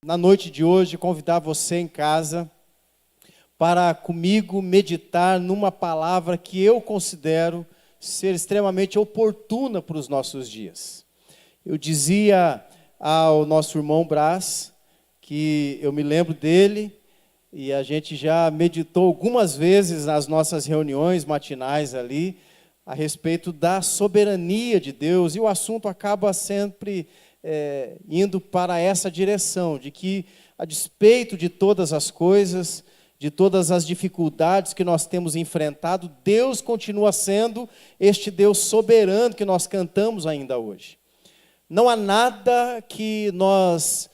na noite de hoje, convidar você em casa para comigo meditar numa palavra que eu considero ser extremamente oportuna para os nossos dias. Eu dizia ao nosso irmão Brás que eu me lembro dele e a gente já meditou algumas vezes nas nossas reuniões matinais ali a respeito da soberania de Deus, e o assunto acaba sempre indo para essa direção, de que a despeito de todas as coisas, de todas as dificuldades que nós temos enfrentado, Deus continua sendo este Deus soberano que nós cantamos ainda hoje. Não há nada que nós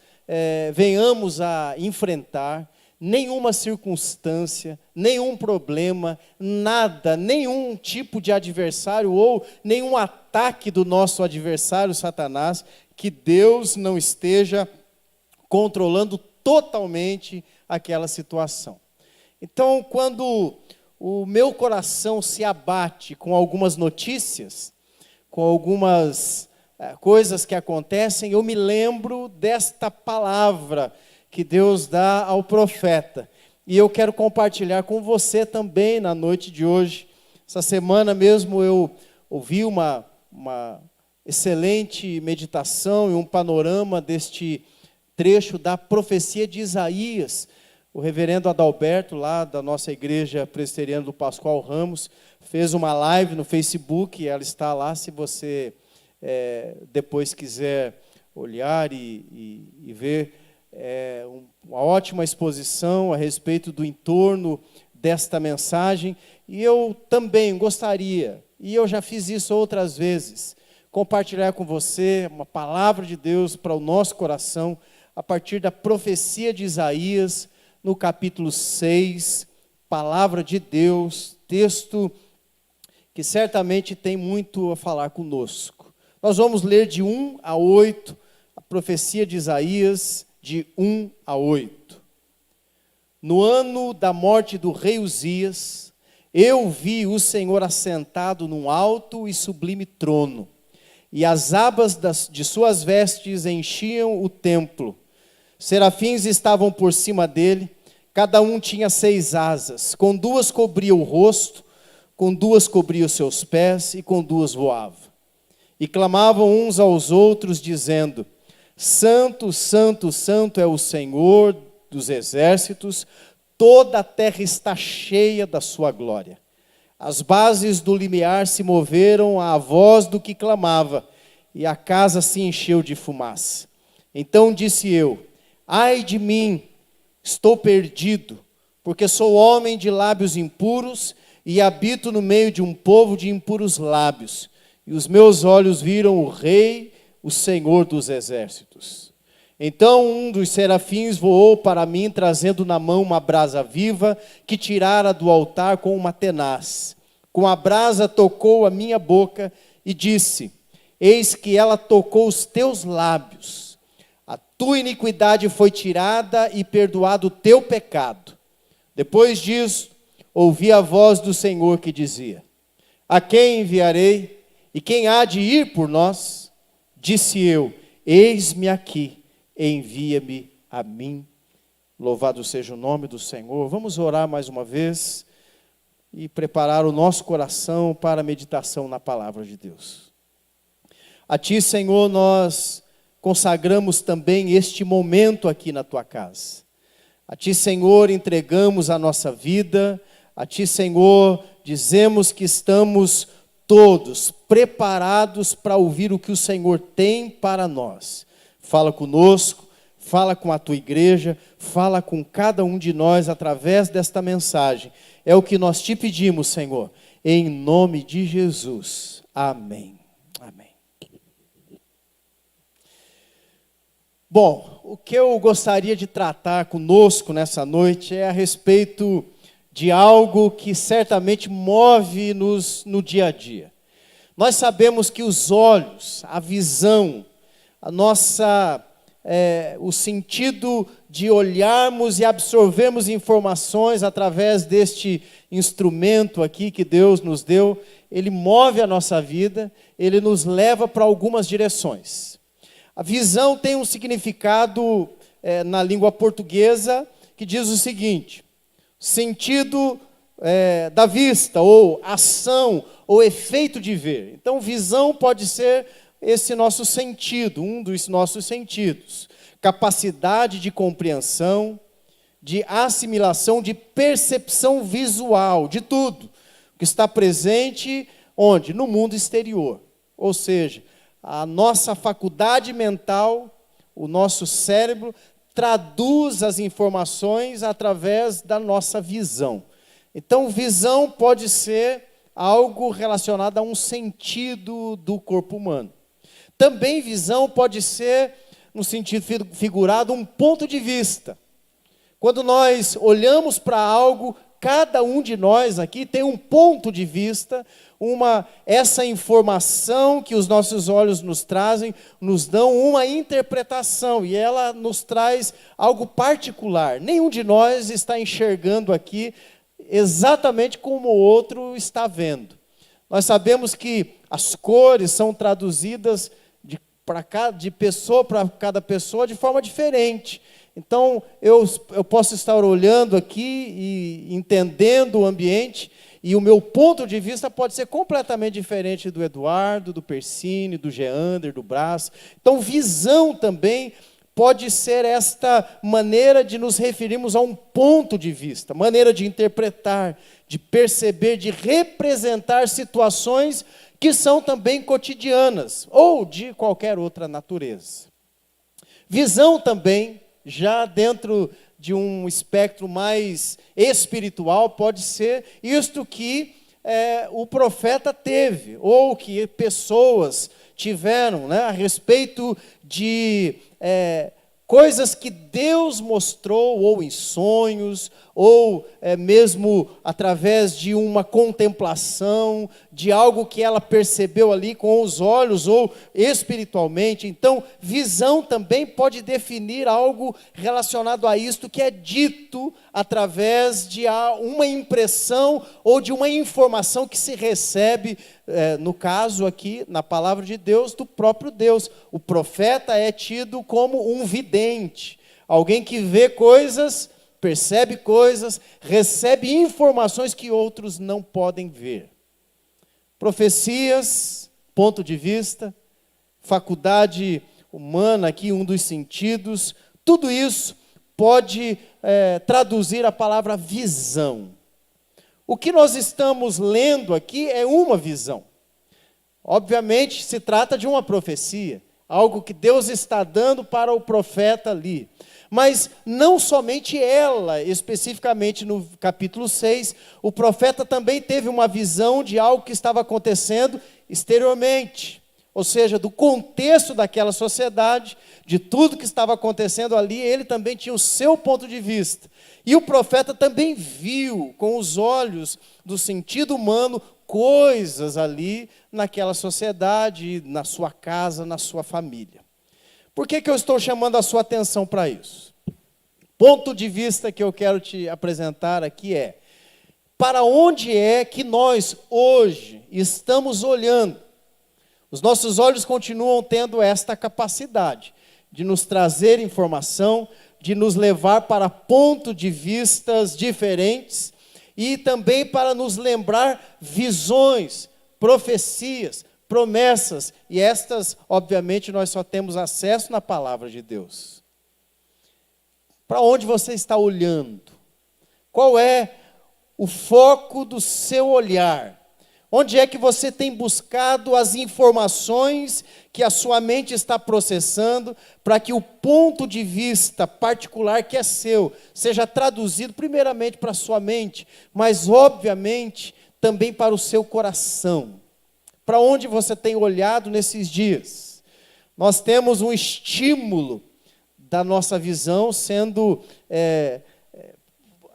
venhamos a enfrentar, nenhuma circunstância, nenhum problema, nada, nenhum tipo de adversário ou nenhum ataque do nosso adversário Satanás, que Deus não esteja controlando totalmente aquela situação. Então, quando o meu coração se abate com algumas notícias, com algumas coisas que acontecem, eu me lembro desta palavra que Deus dá ao profeta. E eu quero compartilhar com você também na noite de hoje. Essa semana mesmo eu ouvi uma excelente meditação e um panorama deste trecho da profecia de Isaías. O reverendo Adalberto, lá da nossa igreja presbiteriana do Pascoal Ramos, fez uma live no Facebook, ela está lá, se você depois quiser olhar e ver, uma ótima exposição a respeito do entorno desta mensagem. E eu também gostaria, e eu já fiz isso outras vezes, compartilhar com você uma palavra de Deus para o nosso coração, a partir da profecia de Isaías, no capítulo 6, palavra de Deus, texto que certamente tem muito a falar conosco. Nós vamos ler de 1 a 8, a profecia de Isaías, de 1 a 8. No ano da morte do rei Uzias, eu vi o Senhor assentado num alto e sublime trono, e as abas de suas vestes enchiam o templo. Serafins estavam por cima dele, cada um tinha 6 asas, com 2 cobria o rosto, com 2 cobria os seus pés, e com 2 voava. E clamavam uns aos outros, dizendo: Santo, Santo, Santo é o Senhor dos exércitos, toda a terra está cheia da sua glória. As bases do limiar se moveram à voz do que clamava, e a casa se encheu de fumaça. Então disse eu: ai de mim, estou perdido, porque sou homem de lábios impuros e habito no meio de um povo de impuros lábios. E os meus olhos viram o Rei, o Senhor dos exércitos. Então um dos serafins voou para mim, trazendo na mão uma brasa viva, que tirara do altar com uma tenaz. Com a brasa tocou a minha boca e disse: eis que ela tocou os teus lábios. A tua iniquidade foi tirada e perdoado o teu pecado. Depois disso, ouvi a voz do Senhor que dizia: a quem enviarei? E quem há de ir por nós? Disse eu: eis-me aqui, envia-me a mim. Louvado seja o nome do Senhor. Vamos orar mais uma vez e preparar o nosso coração para a meditação na palavra de Deus. A Ti, Senhor, nós consagramos também este momento aqui na Tua casa. A Ti, Senhor, entregamos a nossa vida. A Ti, Senhor, dizemos que estamos todos preparados para ouvir o que o Senhor tem para nós. Fala conosco, fala com a Tua igreja, fala com cada um de nós através desta mensagem. É o que nós Te pedimos, Senhor, em nome de Jesus. Amém. Amém. Bom, o que eu gostaria de tratar conosco nessa noite é a respeito de algo que certamente move-nos no dia a dia. Nós sabemos que os olhos, a visão, o sentido de olharmos e absorvermos informações através deste instrumento aqui que Deus nos deu, ele move a nossa vida, ele nos leva para algumas direções. A visão tem um significado na língua portuguesa, que diz o seguinte: sentido da vista, ou ação, ou efeito de ver. Então, visão pode ser esse nosso sentido, um dos nossos sentidos. Capacidade de compreensão, de assimilação, de percepção visual, de tudo que está presente, onde? No mundo exterior. Ou seja, a nossa faculdade mental, o nosso cérebro, traduz as informações através da nossa visão. Então, visão pode ser algo relacionado a um sentido do corpo humano. Também visão pode ser, no sentido figurado, um ponto de vista. Quando nós olhamos para algo, cada um de nós aqui tem um ponto de vista, essa informação que os nossos olhos nos trazem, nos dão uma interpretação, e ela nos traz algo particular. Nenhum de nós está enxergando aqui exatamente como o outro está vendo. Nós sabemos que as cores são traduzidas de pessoa para cada pessoa de forma diferente. Então, eu posso estar olhando aqui e entendendo o ambiente, e o meu ponto de vista pode ser completamente diferente do Eduardo, do Persine, do Geander, do Brás. Então, visão também pode ser esta maneira de nos referirmos a um ponto de vista, maneira de interpretar, de perceber, de representar situações que são também cotidianas, ou de qualquer outra natureza. Visão também, já dentro de um espectro mais espiritual, pode ser isto que o profeta teve, ou que pessoas tiveram, né, a respeito de coisas que Deus mostrou, ou em sonhos, ou mesmo através de uma contemplação, de algo que ela percebeu ali com os olhos, ou espiritualmente. Então, visão também pode definir algo relacionado a isto que é dito através de uma impressão, ou de uma informação que se recebe, no caso aqui, na palavra de Deus, do próprio Deus. O profeta é tido como um vidente, alguém que vê coisas, percebe coisas, recebe informações que outros não podem ver. Profecias, ponto de vista, faculdade humana, aqui um dos sentidos, tudo isso pode traduzir a palavra visão. O que nós estamos lendo aqui é uma visão. Obviamente, se trata de uma profecia, algo que Deus está dando para o profeta ali. Mas não somente ela, especificamente no capítulo 6, o profeta também teve uma visão de algo que estava acontecendo exteriormente. Ou seja, do contexto daquela sociedade, de tudo que estava acontecendo ali, ele também tinha o seu ponto de vista. E o profeta também viu, com os olhos do sentido humano, coisas ali naquela sociedade, na sua casa, na sua família. Por que eu estou chamando a sua atenção para isso? Ponto de vista que eu quero te apresentar aqui é: para onde é que nós hoje estamos olhando? Os nossos olhos continuam tendo esta capacidade de nos trazer informação, de nos levar para pontos de vistas diferentes e também para nos lembrar visões, profecias, promessas, e estas, obviamente, nós só temos acesso na palavra de Deus. Para onde você está olhando? Qual é o foco do seu olhar? Onde é que você tem buscado as informações que a sua mente está processando, para que o ponto de vista particular que é seu, seja traduzido primeiramente para a sua mente, mas obviamente também para o seu coração? Para onde você tem olhado nesses dias? Nós temos um estímulo da nossa visão sendo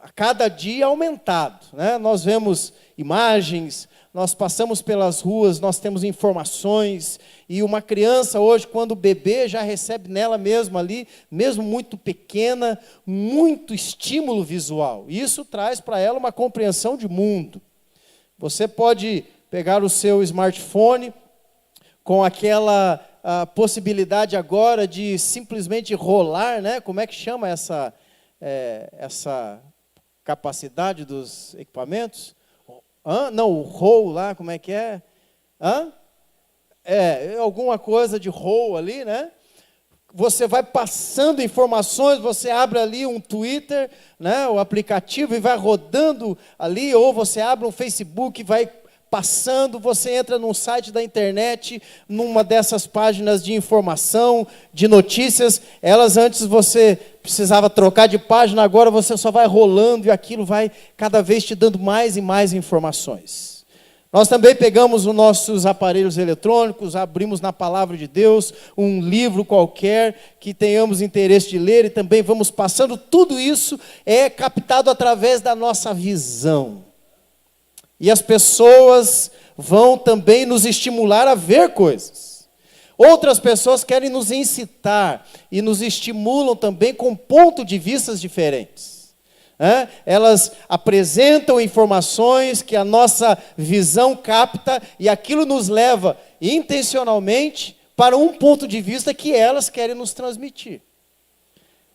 a cada dia aumentado, né? Nós vemos imagens, nós passamos pelas ruas, nós temos informações, e uma criança hoje, quando bebê, já recebe nela mesma ali, mesmo muito pequena, muito estímulo visual. E isso traz para ela uma compreensão de mundo. Você pode pegar o seu smartphone com aquela a possibilidade agora de simplesmente rolar, né? Como é que chama essa capacidade dos equipamentos? Não, o roll lá, como é que é? Alguma coisa de roll ali, né? Você vai passando informações, você abre ali um Twitter, né, o aplicativo, e vai rodando ali, ou você abre um Facebook e vai passando, você entra num site da internet, numa dessas páginas de informação, de notícias, elas antes você precisava trocar de página, agora você só vai rolando e aquilo vai cada vez te dando mais e mais informações. Nós também pegamos os nossos aparelhos eletrônicos, abrimos na palavra de Deus, um livro qualquer que tenhamos interesse de ler e também vamos passando. Tudo isso é captado através da nossa visão. E as pessoas vão também nos estimular a ver coisas. Outras pessoas querem nos incitar e nos estimulam também com pontos de vista diferentes. Elas apresentam informações que a nossa visão capta e aquilo nos leva intencionalmente para um ponto de vista que elas querem nos transmitir.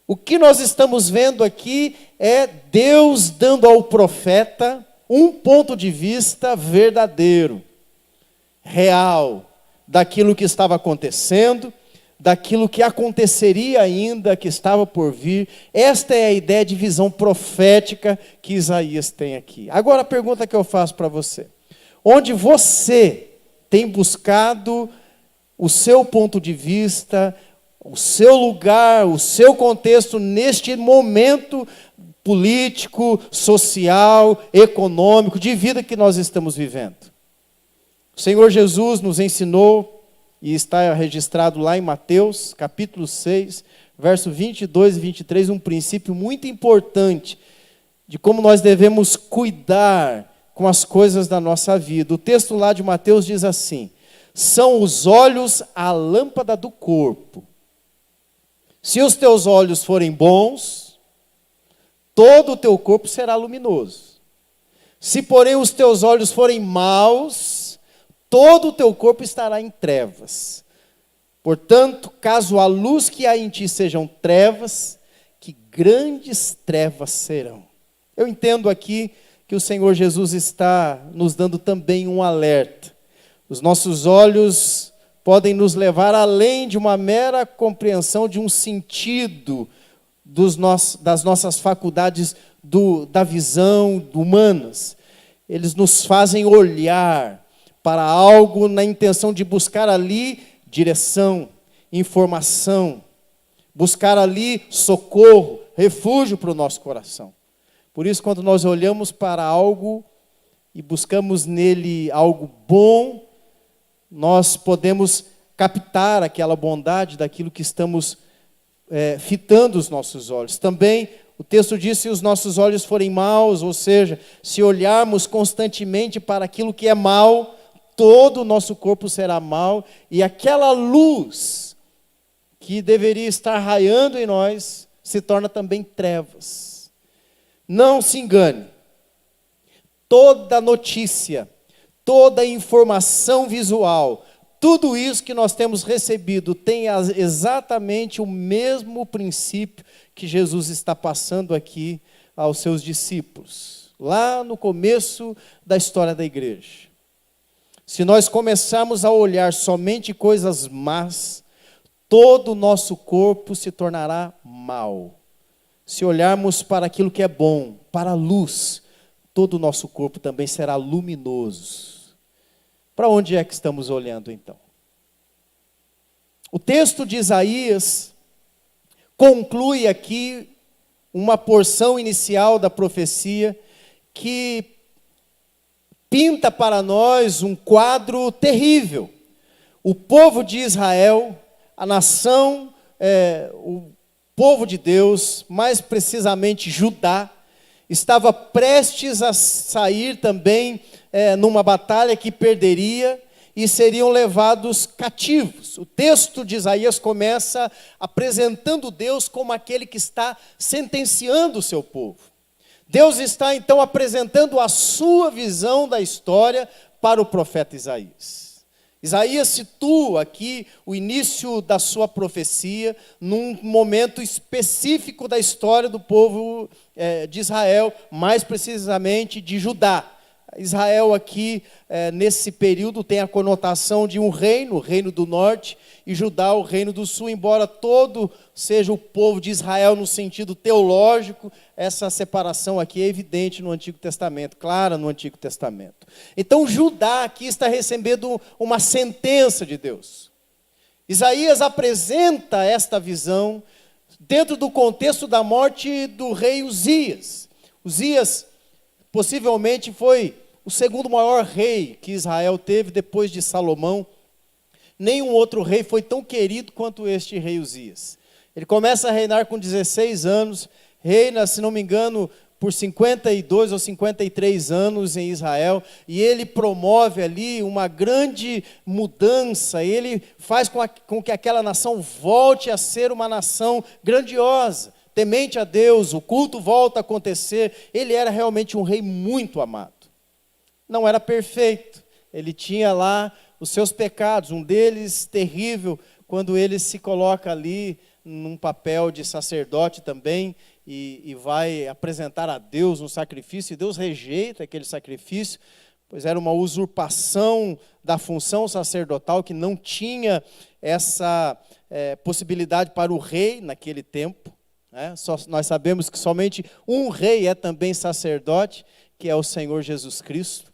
O que nós estamos vendo aqui é Deus dando ao profeta um ponto de vista verdadeiro, real, daquilo que estava acontecendo, daquilo que aconteceria ainda, que estava por vir. Esta é a ideia de visão profética que Isaías tem aqui. Agora a pergunta que eu faço para você: onde você tem buscado o seu ponto de vista, o seu lugar, o seu contexto neste momento político, social, econômico, de vida que nós estamos vivendo? O Senhor Jesus nos ensinou, e está registrado lá em Mateus, capítulo 6, verso 22 e 23, um princípio muito importante de como nós devemos cuidar com as coisas da nossa vida. O texto lá de Mateus diz assim: são os olhos a lâmpada do corpo. Se os teus olhos forem bons, todo o teu corpo será luminoso. Se, porém, os teus olhos forem maus, todo o teu corpo estará em trevas. Portanto, caso a luz que há em ti sejam trevas, que grandes trevas serão. Eu entendo aqui que o Senhor Jesus está nos dando também um alerta. Os nossos olhos podem nos levar além de uma mera compreensão de um sentido das nossas faculdades da visão humanas. Eles nos fazem olhar para algo na intenção de buscar ali direção, informação, buscar ali socorro, refúgio para o nosso coração. Por isso, quando nós olhamos para algo e buscamos nele algo bom, nós podemos captar aquela bondade daquilo que estamos fitando os nossos olhos. Também o texto diz: se os nossos olhos forem maus, ou seja, se olharmos constantemente para aquilo que é mal, todo o nosso corpo será mau, e aquela luz que deveria estar raiando em nós se torna também trevas. Não se engane, toda notícia, toda informação visual, tudo isso que nós temos recebido tem exatamente o mesmo princípio que Jesus está passando aqui aos seus discípulos, lá no começo da história da igreja. Se nós começarmos a olhar somente coisas más, todo o nosso corpo se tornará mau. Se olharmos para aquilo que é bom, para a luz, todo o nosso corpo também será luminoso. Para onde é que estamos olhando então? O texto de Isaías conclui aqui uma porção inicial da profecia que pinta para nós um quadro terrível. O povo de Israel, a nação, o povo de Deus, mais precisamente Judá, estava prestes a sair também numa batalha que perderia e seriam levados cativos. O texto de Isaías começa apresentando Deus como aquele que está sentenciando o seu povo. Deus está então apresentando a sua visão da história para o profeta Isaías. Isaías situa aqui o início da sua profecia num momento específico da história do povo de Israel, mais precisamente de Judá. Israel aqui, nesse período, tem a conotação de um reino, o reino do norte, e Judá, o reino do sul, embora todo seja o povo de Israel no sentido teológico, essa separação aqui é evidente no Antigo Testamento, clara no Antigo Testamento. Então Judá aqui está recebendo uma sentença de Deus. Isaías apresenta esta visão dentro do contexto da morte do rei Uzias. Uzias possivelmente foi o segundo maior rei que Israel teve depois de Salomão. Nenhum outro rei foi tão querido quanto este rei Uzias. Ele começa a reinar com 16 anos, reina, se não me engano, por 52 ou 53 anos em Israel, e ele promove ali uma grande mudança, ele faz com que aquela nação volte a ser uma nação grandiosa, temente a Deus, o culto volta a acontecer. Ele era realmente um rei muito amado. Não era perfeito, ele tinha lá os seus pecados, um deles terrível, quando ele se coloca ali num papel de sacerdote também, e vai apresentar a Deus um sacrifício, e Deus rejeita aquele sacrifício, pois era uma usurpação da função sacerdotal, que não tinha essa possibilidade para o rei naquele tempo. Nós sabemos que somente um rei é também sacerdote, que é o Senhor Jesus Cristo.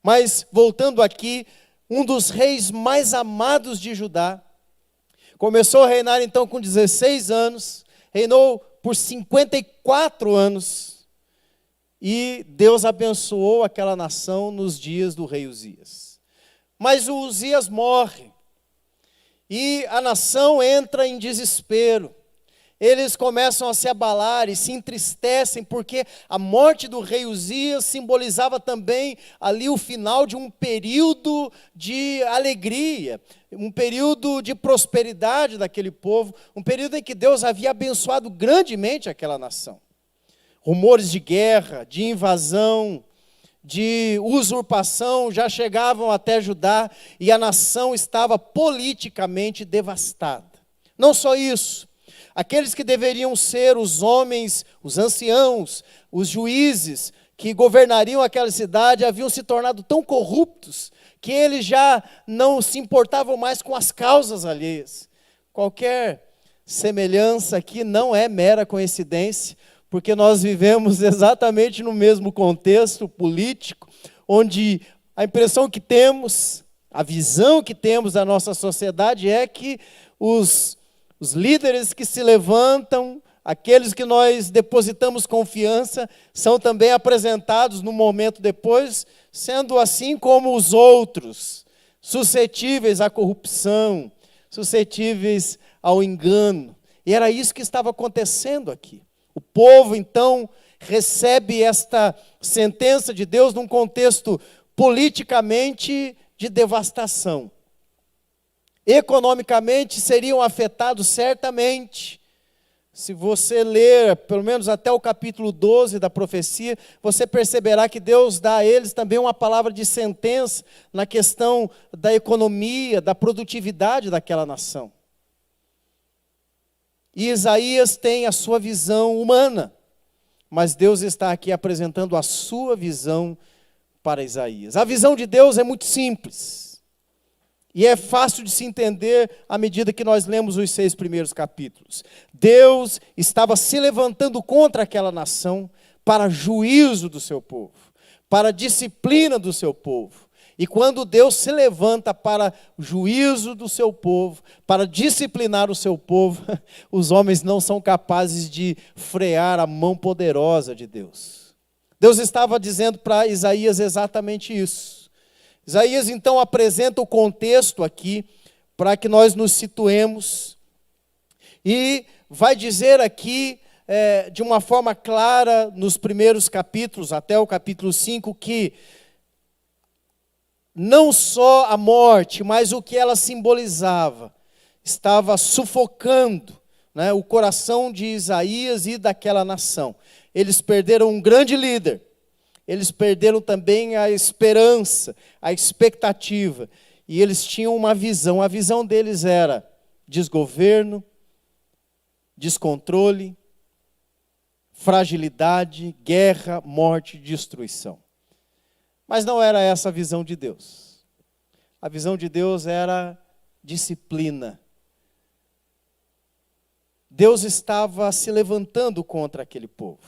Mas, voltando aqui, um dos reis mais amados de Judá, começou a reinar então com 16 anos, reinou por 54 anos, e Deus abençoou aquela nação nos dias do rei Uzias. Mas o Uzias morre, e a nação entra em desespero. Eles começam a se abalar e se entristecem, porque a morte do rei Uzias simbolizava também ali o final de um período de alegria, um período de prosperidade daquele povo, um período em que Deus havia abençoado grandemente aquela nação. Rumores de guerra, de invasão, de usurpação já chegavam até Judá, e a nação estava politicamente devastada. Não só isso, aqueles que deveriam ser os homens, os anciãos, os juízes, que governariam aquela cidade, haviam se tornado tão corruptos, que eles já não se importavam mais com as causas alheias. Qualquer semelhança aqui não é mera coincidência, porque nós vivemos exatamente no mesmo contexto político, onde a impressão que temos, a visão que temos da nossa sociedade é que os líderes que se levantam, aqueles que nós depositamos confiança, são também apresentados no momento depois, sendo assim como os outros, suscetíveis à corrupção, suscetíveis ao engano. E era isso que estava acontecendo aqui. O povo, então, recebe esta sentença de Deus num contexto politicamente de devastação. Economicamente seriam afetados certamente. Se você ler pelo menos até o capítulo 12 da profecia, você perceberá que Deus dá a eles também uma palavra de sentença na questão da economia, da produtividade daquela nação. E Isaías tem a sua visão humana, mas Deus está aqui apresentando a sua visão para Isaías. A visão de Deus é muito simples. E é fácil de se entender à medida que nós lemos os 6 primeiros capítulos. Deus estava se levantando contra aquela nação para juízo do seu povo, para disciplina do seu povo. E quando Deus se levanta para juízo do seu povo, para disciplinar o seu povo, os homens não são capazes de frear a mão poderosa de Deus. Deus estava dizendo para Isaías exatamente isso. Isaías então apresenta o contexto aqui, para que nós nos situemos, e vai dizer aqui, de uma forma clara, nos primeiros capítulos, até o capítulo 5, que não só a morte, mas o que ela simbolizava, estava sufocando, o coração de Isaías e daquela nação. Eles perderam um grande líder. Eles perderam também a esperança, a expectativa. e eles tinham uma visão. A visão deles era desgoverno, descontrole, fragilidade, guerra, morte, destruição. Mas não era essa a visão de Deus. A visão de Deus era disciplina. Deus estava se levantando contra aquele povo.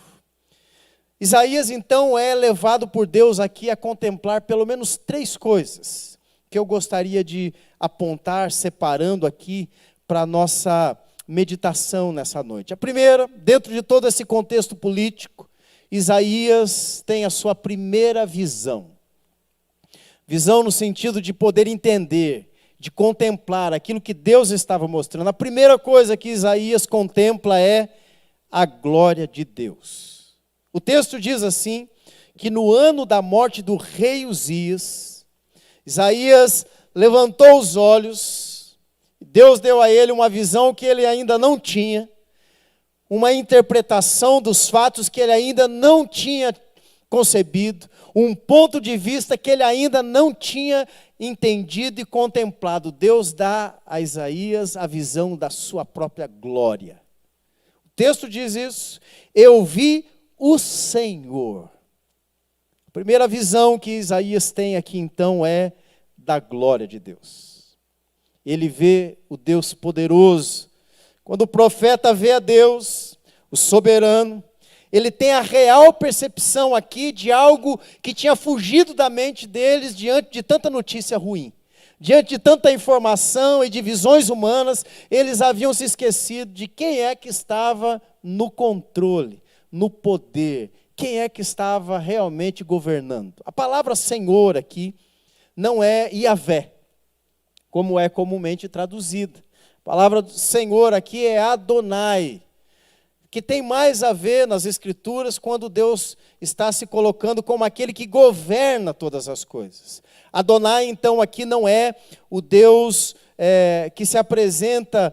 Isaías, então, é levado por Deus aqui a contemplar pelo menos 3 coisas que eu gostaria de apontar, separando aqui para a nossa meditação nessa noite. A primeira, dentro de todo esse contexto político, Isaías tem a sua primeira visão. Visão no sentido de poder entender, de contemplar aquilo que Deus estava mostrando. A primeira coisa que Isaías contempla é a glória de Deus. O texto diz assim, que no ano da morte do rei Uzias, Isaías levantou os olhos, Deus deu a ele uma visão que ele ainda não tinha, uma interpretação dos fatos que ele ainda não tinha concebido, um ponto de vista que ele ainda não tinha entendido e contemplado. Deus dá a Isaías a visão da sua própria glória. O texto diz isso, eu vi o Senhor. A primeira visão que Isaías tem aqui então é da glória de Deus. Ele vê o Deus poderoso. Quando o profeta vê a Deus, o soberano, ele tem a real percepção aqui de algo que tinha fugido da mente deles diante de tanta notícia ruim. Diante de tanta informação e de visões humanas, eles haviam se esquecido de quem é que estava no controle, no poder, quem é que estava realmente governando. A palavra Senhor aqui não é Yahvé, como é comumente traduzida. A palavra Senhor aqui é Adonai, que tem mais a ver nas Escrituras quando Deus está se colocando como aquele que governa todas as coisas. Adonai, então, aqui não é o Deus que se apresenta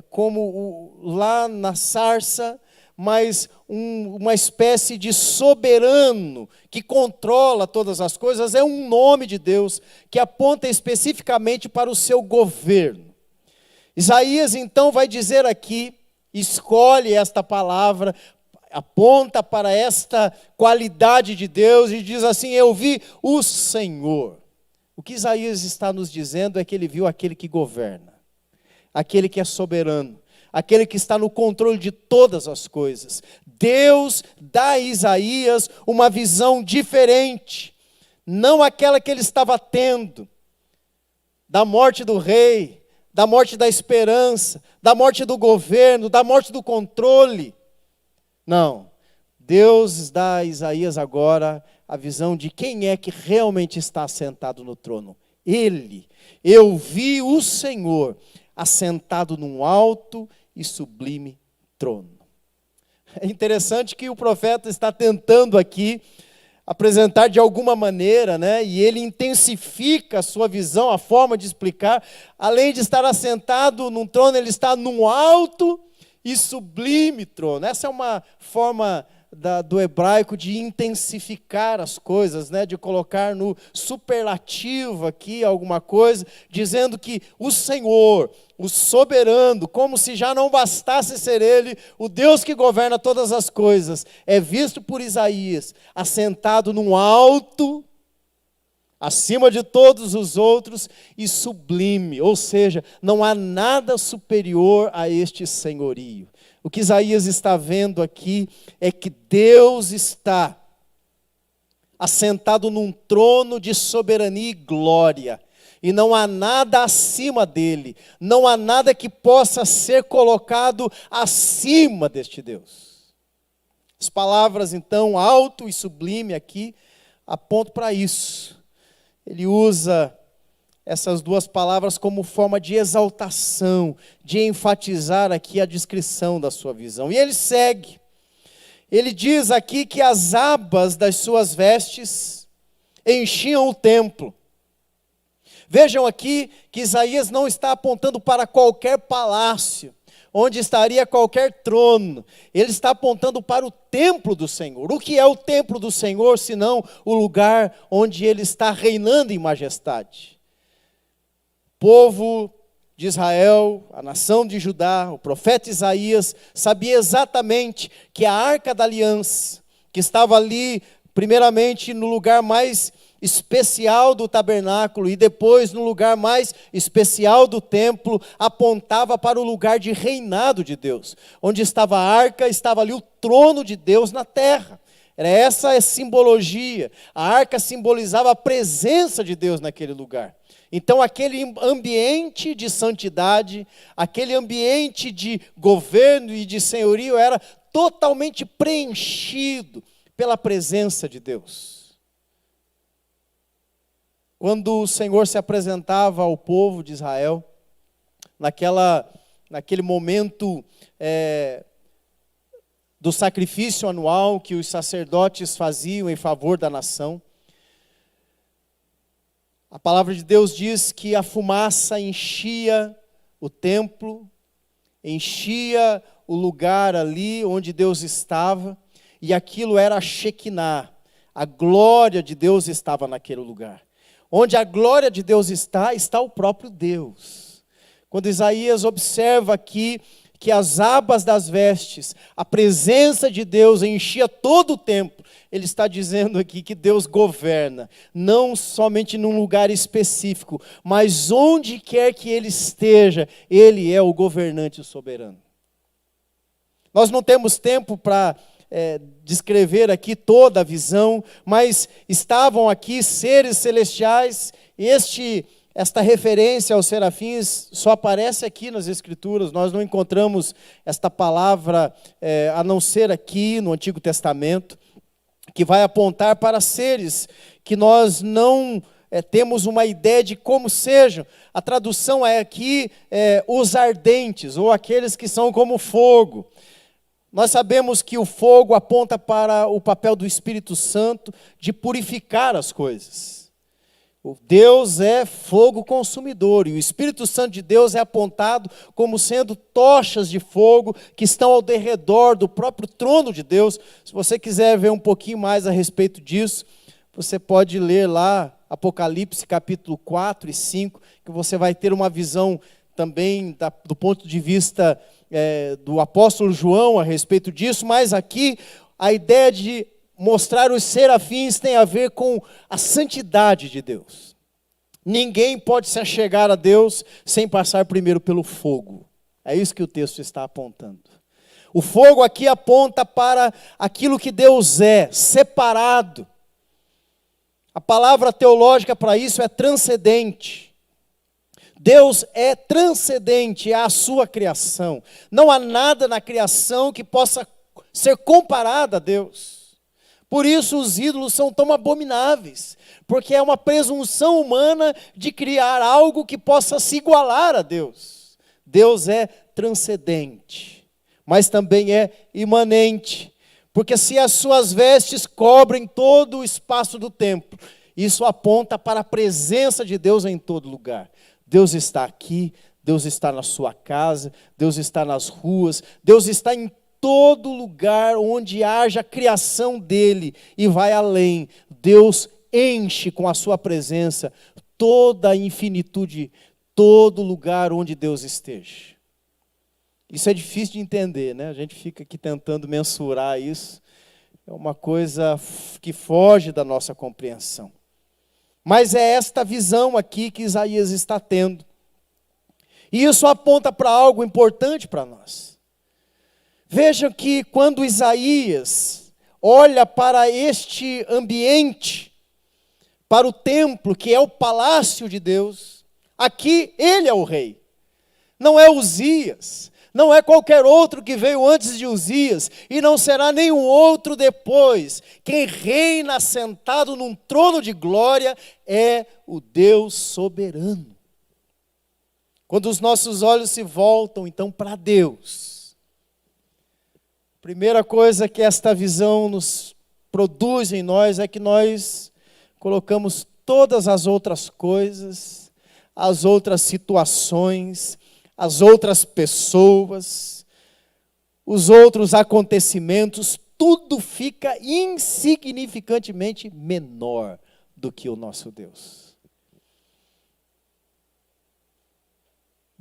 como lá na sarça, mas uma espécie de soberano que controla todas as coisas, é um nome de Deus que aponta especificamente para o seu governo. Isaías, então, vai dizer aqui, escolhe esta palavra, aponta para esta qualidade de Deus e diz assim, eu vi o Senhor. O que Isaías está nos dizendo é que ele viu aquele que governa, aquele que é soberano, aquele que está no controle de todas as coisas. Deus dá a Isaías uma visão diferente, não aquela que ele estava tendo, da morte do rei, da morte da esperança, da morte do governo, da morte do controle. Não, Deus dá a Isaías agora a visão de quem é que realmente está assentado no trono. Ele, eu vi o Senhor assentado num alto e sublime trono. É interessante que o profeta está tentando aqui apresentar de alguma maneira, né? E ele intensifica a sua visão, a forma de explicar. Além de estar assentado num trono, ele está num alto e sublime trono. Essa é uma forma do hebraico de intensificar as coisas, né? De colocar no superlativo aqui alguma coisa, dizendo que o Senhor, o soberano, como se já não bastasse ser Ele, o Deus que governa todas as coisas, é visto por Isaías, assentado num alto, acima de todos os outros, e sublime, ou seja, não há nada superior a este senhorio. O que Isaías está vendo aqui é que Deus está assentado num trono de soberania e glória, e não há nada acima dele, não há nada que possa ser colocado acima deste Deus. As palavras, então, alto e sublime aqui, apontam para isso. Ele usa essas duas palavras como forma de exaltação, de enfatizar aqui a descrição da sua visão. E ele segue. Ele diz aqui que as abas das suas vestes enchiam o templo. Vejam aqui que Isaías não está apontando para qualquer palácio, onde estaria qualquer trono. Ele está apontando para o templo do Senhor. O que é o templo do Senhor, senão o lugar onde Ele está reinando em majestade? povo de Israel, a nação de Judá, o profeta Isaías, sabia exatamente que a Arca da Aliança, que estava ali, primeiramente no lugar mais especial do tabernáculo e depois no lugar mais especial do templo, apontava para o lugar de reinado de Deus. Onde estava a arca, estava ali o trono de Deus na terra. Era essa a simbologia. A arca simbolizava a presença de Deus naquele lugar. Então aquele ambiente de santidade, aquele ambiente de governo e de senhorio era totalmente preenchido pela presença de Deus. Quando o Senhor se apresentava ao povo de Israel, naquele momento do sacrifício anual que os sacerdotes faziam em favor da nação, a palavra de Deus diz que a fumaça enchia o templo, enchia o lugar ali onde Deus estava, e aquilo era a Shekinah, a glória de Deus estava naquele lugar. Onde a glória de Deus está, está o próprio Deus. Quando Isaías observa aqui que as abas das vestes, a presença de Deus enchia todo o templo, ele está dizendo aqui que Deus governa, não somente num lugar específico, mas onde quer que ele esteja, ele é o governante soberano. Nós não temos tempo para descrever aqui toda a visão, mas estavam aqui seres celestiais. Esta referência aos serafins só aparece aqui nas Escrituras. Nós não encontramos esta palavra a não ser aqui no Antigo Testamento, que vai apontar para seres que nós não temos uma ideia de como sejam. A tradução é aqui os ardentes, ou aqueles que são como fogo. Nós sabemos que o fogo aponta para o papel do Espírito Santo de purificar as coisas. Deus é fogo consumidor e o Espírito Santo de Deus é apontado como sendo tochas de fogo que estão ao derredor do próprio trono de Deus. Se você quiser ver um pouquinho mais a respeito disso, você pode ler lá Apocalipse capítulo 4 e 5, que você vai ter uma visão também do ponto de vista do apóstolo João a respeito disso, mas aqui a ideia de mostrar os serafins tem a ver com a santidade de Deus. Ninguém pode se achegar a Deus sem passar primeiro pelo fogo. É isso que o texto está apontando. O fogo aqui aponta para aquilo que Deus é, separado. A palavra teológica para isso é transcendente. Deus é transcendente à sua criação. Não há nada na criação que possa ser comparado a Deus. Por isso os ídolos são tão abomináveis, porque é uma presunção humana de criar algo que possa se igualar a Deus. Deus é transcendente, mas também é imanente, porque se as suas vestes cobrem todo o espaço do templo, isso aponta para a presença de Deus em todo lugar. Deus está aqui, Deus está na sua casa, Deus está nas ruas, Deus está em todo lugar onde haja a criação dele e vai além. Deus enche com a sua presença toda a infinitude, todo lugar onde Deus esteja. Isso é difícil de entender, né? A gente fica aqui tentando mensurar isso. É uma coisa que foge da nossa compreensão. Mas é esta visão aqui que Isaías está tendo. E isso aponta para algo importante para nós. Vejam que quando Isaías olha para este ambiente, para o templo, que é o palácio de Deus, aqui ele é o rei. Não é Uzias, não é qualquer outro que veio antes de Uzias, e não será nenhum outro depois. Quem reina sentado num trono de glória é o Deus soberano. Quando os nossos olhos se voltam, então, para Deus, a primeira coisa que esta visão nos produz em nós é que nós colocamos todas as outras coisas, as outras situações, as outras pessoas, os outros acontecimentos, tudo fica insignificantemente menor do que o nosso Deus.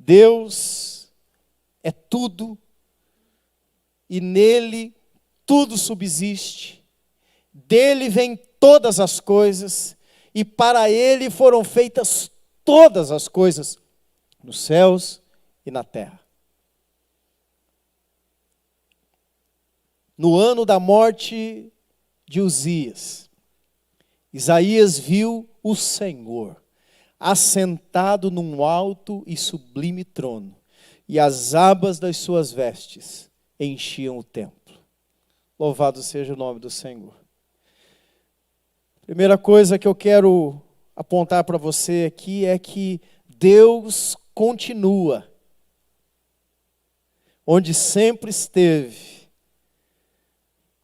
Deus é tudo e nele tudo subsiste. Dele vêm todas as coisas e para ele foram feitas todas as coisas nos céus e na terra. No ano da morte de Uzias, Isaías viu o Senhor assentado num alto e sublime trono, e as abas das suas vestes enchiam o templo. Louvado seja o nome do Senhor. Primeira coisa que eu quero apontar para você aqui é que Deus continua onde sempre esteve,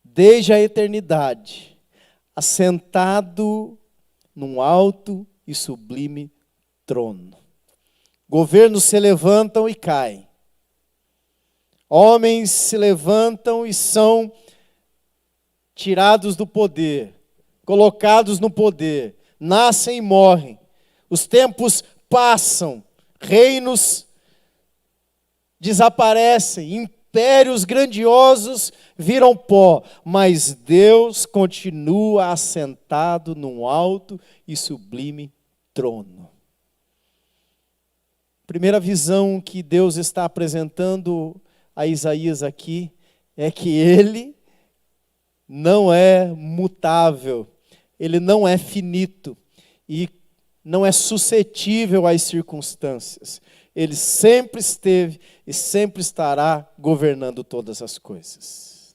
desde a eternidade, assentado num alto e sublime trono. Governos se levantam e caem. Homens se levantam e são tirados do poder, colocados no poder, nascem e morrem. Os tempos passam, reinos desaparecem, impérios grandiosos viram pó, mas Deus continua assentado num alto e sublime trono. Primeira visão que Deus está apresentando a Isaías aqui é que Ele não é mutável, Ele não é finito e não é suscetível às circunstâncias. Ele sempre esteve e sempre estará governando todas as coisas.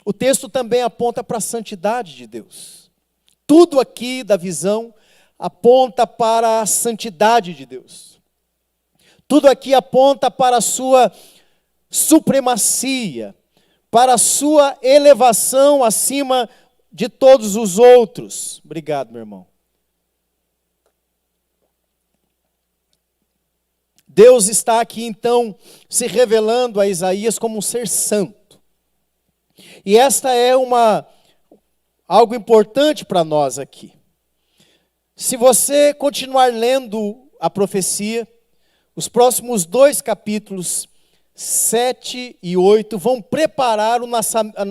O texto também aponta para a santidade de Deus. Tudo aqui da visão aponta para a santidade de Deus. Tudo aqui aponta para a sua supremacia, para a sua elevação acima de todos os outros. Obrigado, meu irmão. Deus está aqui então se revelando a Isaías como um ser santo. E esta é algo importante para nós aqui. Se você continuar lendo a profecia, os próximos 2 capítulos, 7 e 8, vão preparar o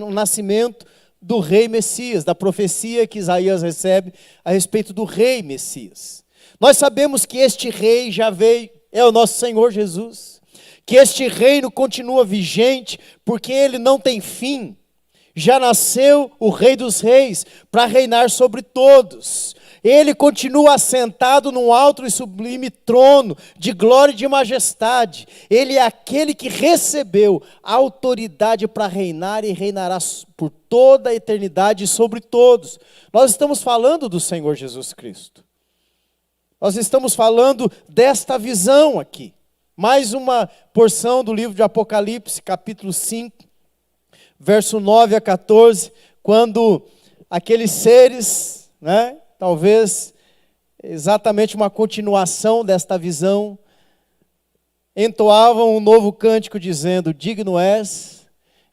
nascimento do rei Messias, da profecia que Isaías recebe a respeito do rei Messias. Nós sabemos que este rei já veio, é o nosso Senhor Jesus, que este reino continua vigente, porque ele não tem fim. Já nasceu o Rei dos Reis para reinar sobre todos. Ele continua assentado num alto e sublime trono de glória e de majestade. Ele é aquele que recebeu a autoridade para reinar e reinará por toda a eternidade sobre todos. Nós estamos falando do Senhor Jesus Cristo. Nós estamos falando desta visão aqui. Mais uma porção do livro de Apocalipse, capítulo 5, verso 9 a 14, quando aqueles seres, talvez exatamente uma continuação desta visão, entoavam um novo cântico dizendo: digno és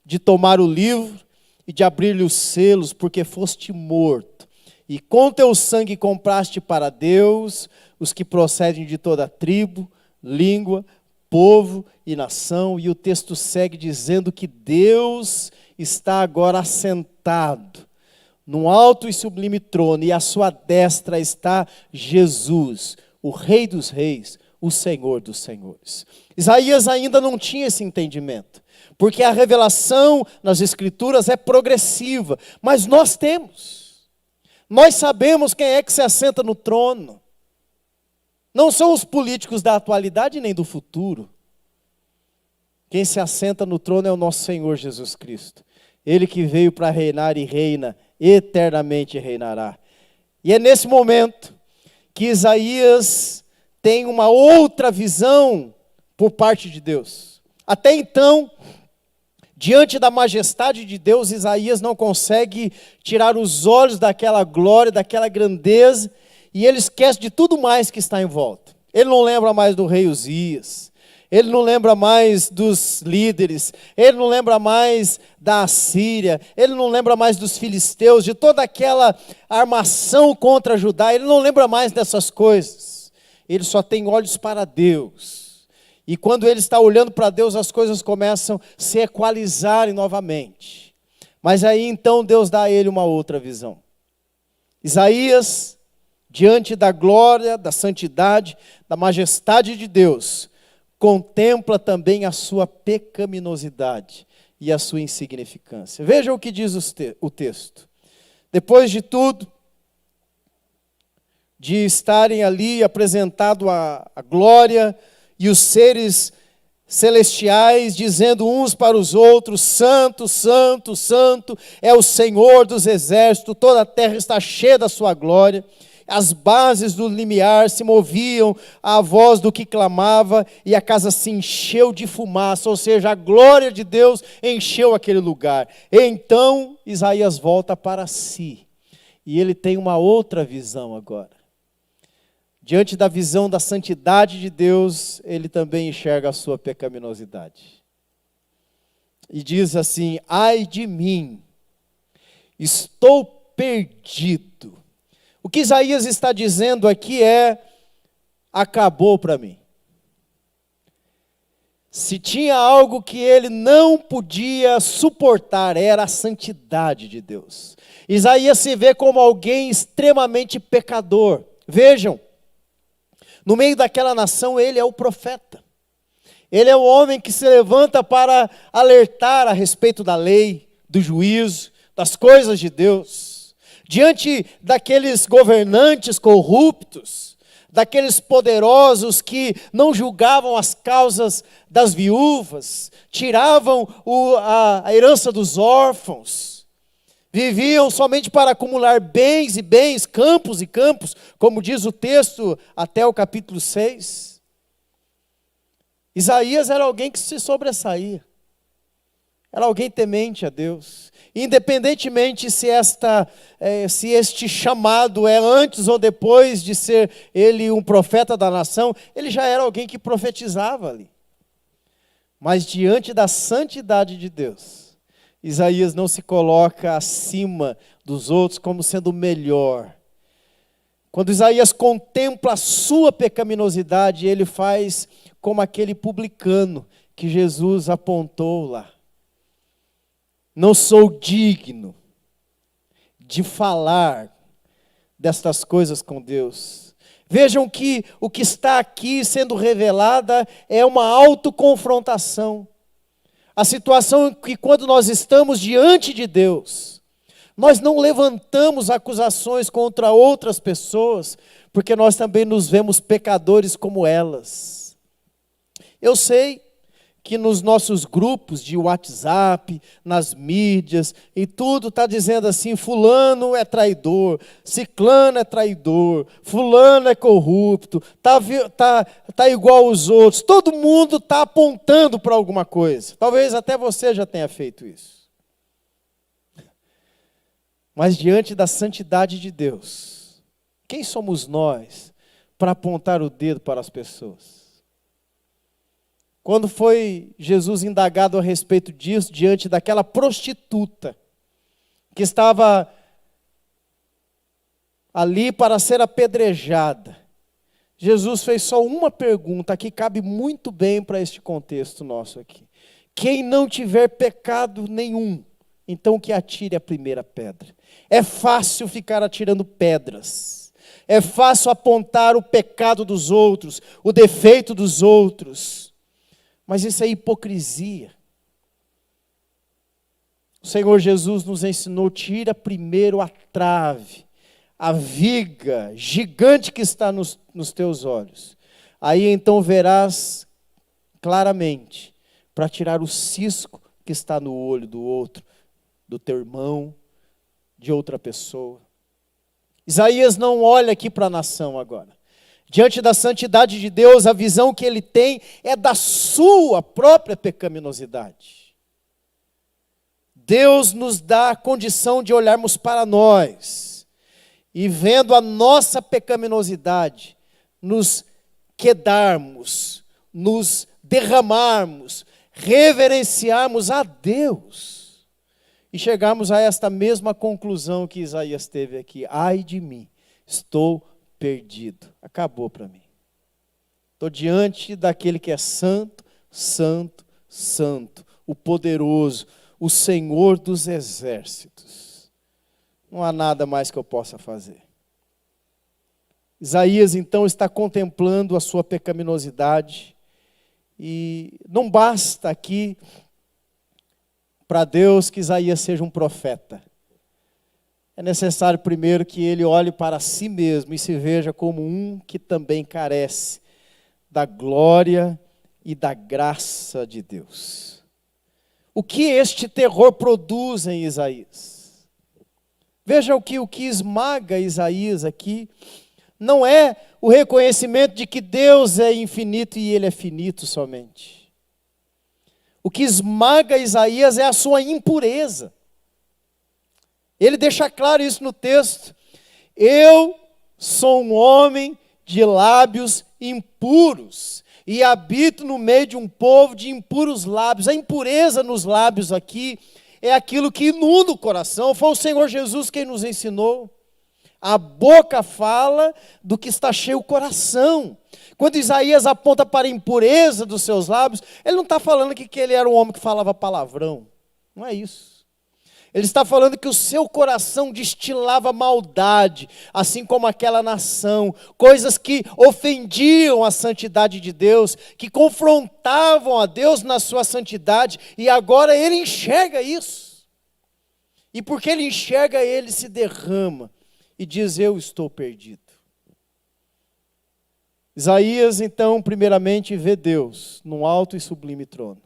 de tomar o livro e de abrir-lhe os selos, porque foste morto. E com teu sangue compraste para Deus os que procedem de toda tribo, língua, povo e nação. E o texto segue dizendo que Deus está agora assentado num alto e sublime trono, e à sua destra está Jesus, o Rei dos Reis, o Senhor dos Senhores. Isaías ainda não tinha esse entendimento, porque a revelação nas Escrituras é progressiva, mas nós temos. Nós sabemos quem é que se assenta no trono. Não são os políticos da atualidade nem do futuro. Quem se assenta no trono é o nosso Senhor Jesus Cristo. Ele que veio para reinar e reina, eternamente reinará. E é nesse momento que Isaías tem uma outra visão por parte de Deus. Até então, diante da majestade de Deus, Isaías não consegue tirar os olhos daquela glória, daquela grandeza, e ele esquece de tudo mais que está em volta. Ele não lembra mais do rei Uzias, ele não lembra mais dos líderes, ele não lembra mais da Assíria, ele não lembra mais dos filisteus, de toda aquela armação contra Judá, ele não lembra mais dessas coisas. ele só tem olhos para Deus. E quando ele está olhando para Deus, as coisas começam a se equalizarem novamente. Mas aí então Deus dá a ele uma outra visão. Isaías, diante da glória, da santidade, da majestade de Deus, contempla também a sua pecaminosidade e a sua insignificância. Veja o que diz o texto. Depois de tudo, de estarem ali apresentado a glória e os seres celestiais dizendo uns para os outros: Santo, Santo, Santo é o Senhor dos exércitos, toda a terra está cheia da sua glória. As bases do limiar se moviam à voz do que clamava, e a casa se encheu de fumaça, ou seja, a glória de Deus encheu aquele lugar. Então Isaías volta para si, e ele tem uma outra visão agora. Diante da visão da santidade de Deus, ele também enxerga a sua pecaminosidade. E diz assim: ai de mim, estou perdido. O que Isaías está dizendo aqui é: acabou para mim. Se tinha algo que ele não podia suportar, era a santidade de Deus. Isaías se vê como alguém extremamente pecador. Vejam, no meio daquela nação ele é o profeta. Ele é o homem que se levanta para alertar a respeito da lei, do juízo, das coisas de Deus. Diante daqueles governantes corruptos, daqueles poderosos que não julgavam as causas das viúvas, tiravam a herança dos órfãos, viviam somente para acumular bens e bens, campos e campos, como diz o texto até o capítulo 6. Isaías era alguém que se sobressaía, era alguém temente a Deus. Independentemente se este chamado é antes ou depois de ser ele um profeta da nação, ele já era alguém que profetizava ali. Mas diante da santidade de Deus, Isaías não se coloca acima dos outros como sendo melhor. Quando Isaías contempla a sua pecaminosidade, ele faz como aquele publicano que Jesus apontou lá. Não sou digno de falar destas coisas com Deus. Vejam que o que está aqui sendo revelada é uma autoconfrontação. A situação é que quando nós estamos diante de Deus, nós não levantamos acusações contra outras pessoas, porque nós também nos vemos pecadores como elas. Eu sei que nos nossos grupos de WhatsApp, nas mídias e tudo está dizendo assim: fulano é traidor, ciclano é traidor, fulano é corrupto, tá igual aos outros. Todo mundo está apontando para alguma coisa. Talvez até você já tenha feito isso. Mas diante da santidade de Deus, quem somos nós para apontar o dedo para as pessoas? Quando foi Jesus indagado a respeito disso, diante daquela prostituta que estava ali para ser apedrejada, Jesus fez só uma pergunta que cabe muito bem para este contexto nosso aqui. Quem não tiver pecado nenhum, então que atire a primeira pedra. É fácil ficar atirando pedras. É fácil apontar o pecado dos outros, o defeito dos outros. Mas isso é hipocrisia. O Senhor Jesus nos ensinou: tira primeiro a trave, a viga gigante que está nos teus olhos. Aí então verás claramente, para tirar o cisco que está no olho do outro, do teu irmão, de outra pessoa. Isaías não olha aqui para a nação agora. Diante da santidade de Deus, a visão que ele tem é da sua própria pecaminosidade. Deus nos dá a condição de olharmos para nós e, vendo a nossa pecaminosidade, nos quedarmos, nos derramarmos, reverenciarmos a Deus e chegarmos a esta mesma conclusão que Isaías teve aqui: ai de mim, estou perdido, acabou para mim. Estou diante daquele que é santo, santo, santo, o poderoso, o Senhor dos exércitos. Não há nada mais que eu possa fazer. Isaías então está contemplando a sua pecaminosidade e não basta aqui para Deus que Isaías seja um profeta. É necessário primeiro que ele olhe para si mesmo e se veja como um que também carece da glória e da graça de Deus. O que este terror produz em Isaías? Veja o que esmaga Isaías aqui. Não é o reconhecimento de que Deus é infinito e ele é finito somente. O que esmaga Isaías é a sua impureza. Ele deixa claro isso no texto. Eu sou um homem de lábios impuros e habito no meio de um povo de impuros lábios. A impureza nos lábios aqui é aquilo que inunda o coração. Foi o Senhor Jesus quem nos ensinou. A boca fala do que está cheio o coração. Quando Isaías aponta para a impureza dos seus lábios, ele não está falando que ele era um homem que falava palavrão. Não é isso. Ele está falando que o seu coração destilava maldade, assim como aquela nação, coisas que ofendiam a santidade de Deus, que confrontavam a Deus na sua santidade, e agora ele enxerga isso. E porque ele enxerga, ele se derrama e diz: eu estou perdido. Isaías, então, primeiramente vê Deus num alto e sublime trono.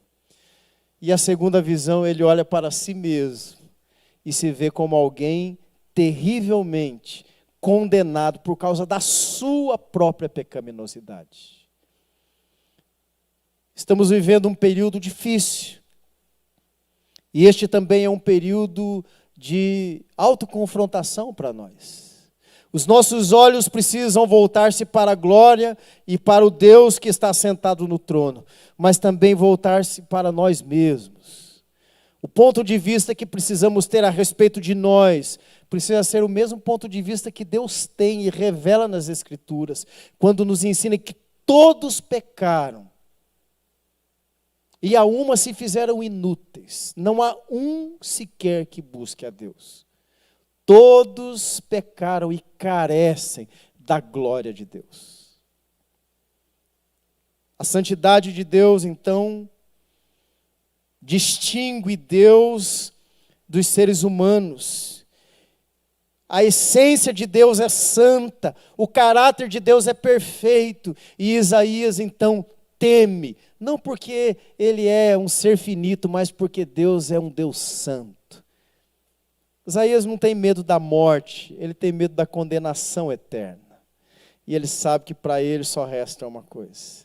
E a segunda visão, ele olha para si mesmo e se vê como alguém terrivelmente condenado por causa da sua própria pecaminosidade. Estamos vivendo um período difícil. E este também é um período de autoconfrontação para nós. Os nossos olhos precisam voltar-se para a glória e para o Deus que está sentado no trono, mas também voltar-se para nós mesmos. O ponto de vista que precisamos ter a respeito de nós precisa ser o mesmo ponto de vista que Deus tem e revela nas Escrituras, quando nos ensina que todos pecaram e a uma se fizeram inúteis. Não há um sequer que busque a Deus. Todos pecaram e carecem da glória de Deus. A santidade de Deus, então, distingue Deus dos seres humanos. A essência de Deus é santa, o caráter de Deus é perfeito, e Isaías então teme, não porque ele é um ser finito, mas porque Deus é um Deus santo. Isaías não tem medo da morte, ele tem medo da condenação eterna, e ele sabe que para ele só resta uma coisa.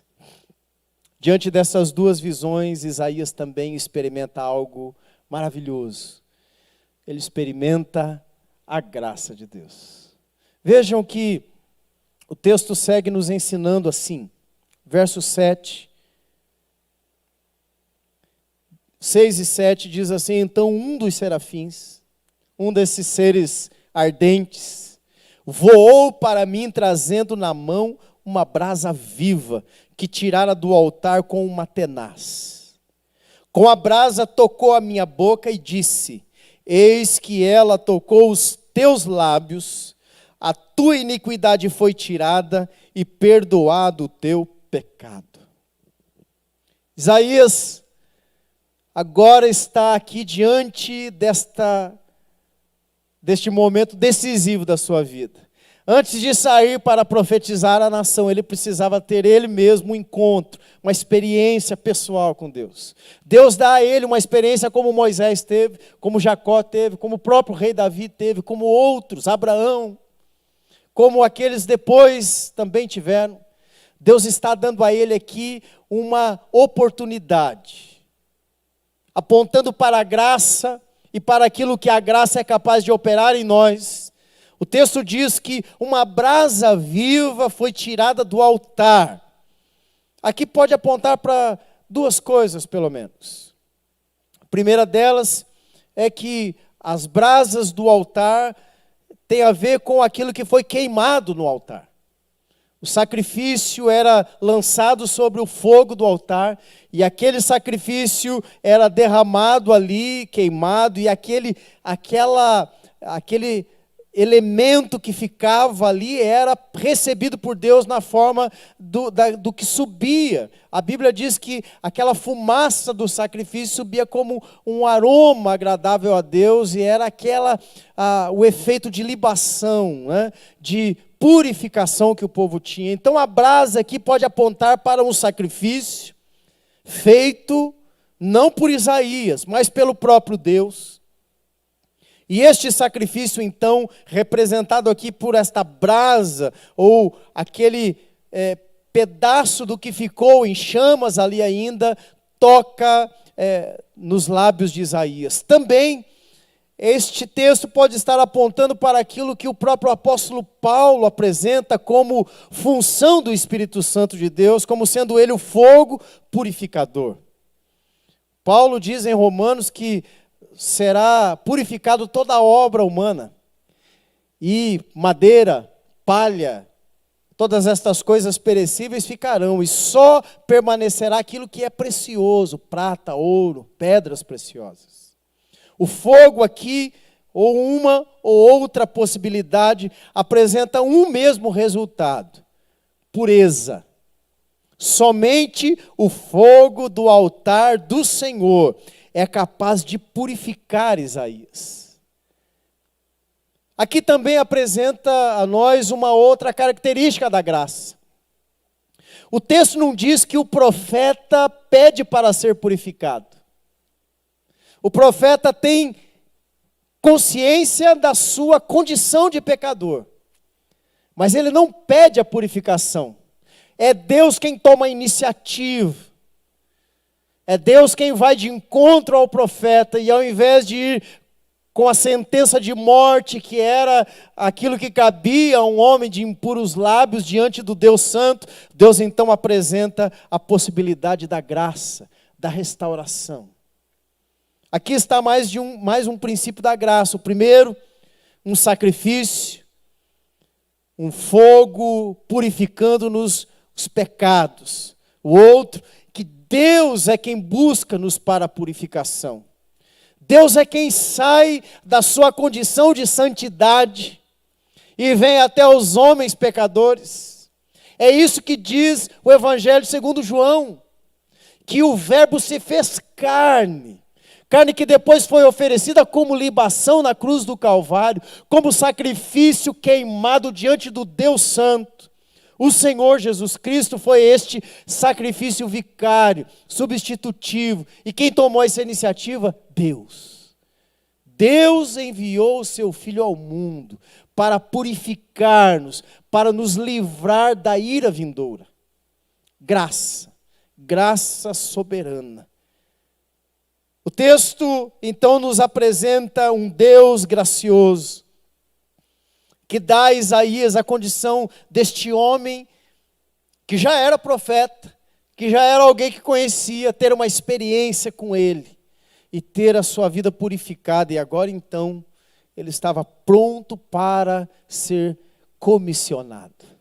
Diante dessas duas visões, Isaías também experimenta algo maravilhoso. Ele experimenta a graça de Deus. Vejam que o texto segue nos ensinando assim, verso 7. 6 e 7 diz assim: então um dos serafins, um desses seres ardentes, voou para mim trazendo na mão uma brasa viva, que tirara do altar com uma tenaz. Com a brasa tocou a minha boca e disse: eis que ela tocou os teus lábios, a tua iniquidade foi tirada e perdoado o teu pecado. Isaías agora está aqui diante deste momento decisivo da sua vida. Antes de sair para profetizar a nação, ele precisava ter ele mesmo um encontro, uma experiência pessoal com Deus. Deus dá a ele uma experiência como Moisés teve, como Jacó teve, como o próprio rei Davi teve, como outros, Abraão, como aqueles depois também tiveram. Deus está dando a ele aqui uma oportunidade, apontando para a graça e para aquilo que a graça é capaz de operar em nós. O texto diz que uma brasa viva foi tirada do altar. Aqui pode apontar para duas coisas, pelo menos. A primeira delas é que as brasas do altar têm a ver com aquilo que foi queimado no altar. O sacrifício era lançado sobre o fogo do altar, e aquele sacrifício era derramado ali, queimado, e aquele elemento que ficava ali era recebido por Deus na forma do que subia. A Bíblia diz que aquela fumaça do sacrifício subia como um aroma agradável a Deus, e era o efeito de libação, né? De purificação que o povo tinha. Então a brasa aqui pode apontar para um sacrifício feito não por Isaías, mas pelo próprio Deus. E este sacrifício, então, representado aqui por esta brasa, ou aquele pedaço do que ficou em chamas ali ainda, toca nos lábios de Isaías. Também, este texto pode estar apontando para aquilo que o próprio apóstolo Paulo apresenta como função do Espírito Santo de Deus, como sendo ele o fogo purificador. Paulo diz em Romanos que será purificado toda a obra humana, e madeira, palha, todas estas coisas perecíveis ficarão, e só permanecerá aquilo que é precioso, prata, ouro, pedras preciosas. O fogo aqui, ou uma ou outra possibilidade, apresenta um mesmo resultado: pureza. Somente o fogo do altar do Senhor é capaz de purificar Isaías. Aqui também apresenta a nós uma outra característica da graça. O texto não diz que o profeta pede para ser purificado. O profeta tem consciência da sua condição de pecador, mas ele não pede a purificação. É Deus quem toma a iniciativa. É Deus quem vai de encontro ao profeta, e ao invés de ir com a sentença de morte, que era aquilo que cabia a um homem de impuros lábios diante do Deus Santo, Deus então apresenta a possibilidade da graça, da restauração. Aqui está mais um princípio da graça. O primeiro, um sacrifício, um fogo purificando-nos os pecados. O outro, que Deus é quem busca-nos para a purificação. Deus é quem sai da sua condição de santidade e vem até os homens pecadores. É isso que diz o Evangelho segundo João, que o Verbo se fez carne que depois foi oferecida como libação na cruz do Calvário, como sacrifício queimado diante do Deus Santo. O Senhor Jesus Cristo foi este sacrifício vicário, substitutivo. E quem tomou essa iniciativa? Deus. Deus enviou o seu Filho ao mundo para purificar-nos, para nos livrar da ira vindoura. Graça, graça soberana. O texto, então, nos apresenta um Deus gracioso, que dá a Isaías a condição deste homem, que já era profeta, que já era alguém que conhecia, ter uma experiência com ele, e ter a sua vida purificada, e agora então, ele estava pronto para ser comissionado.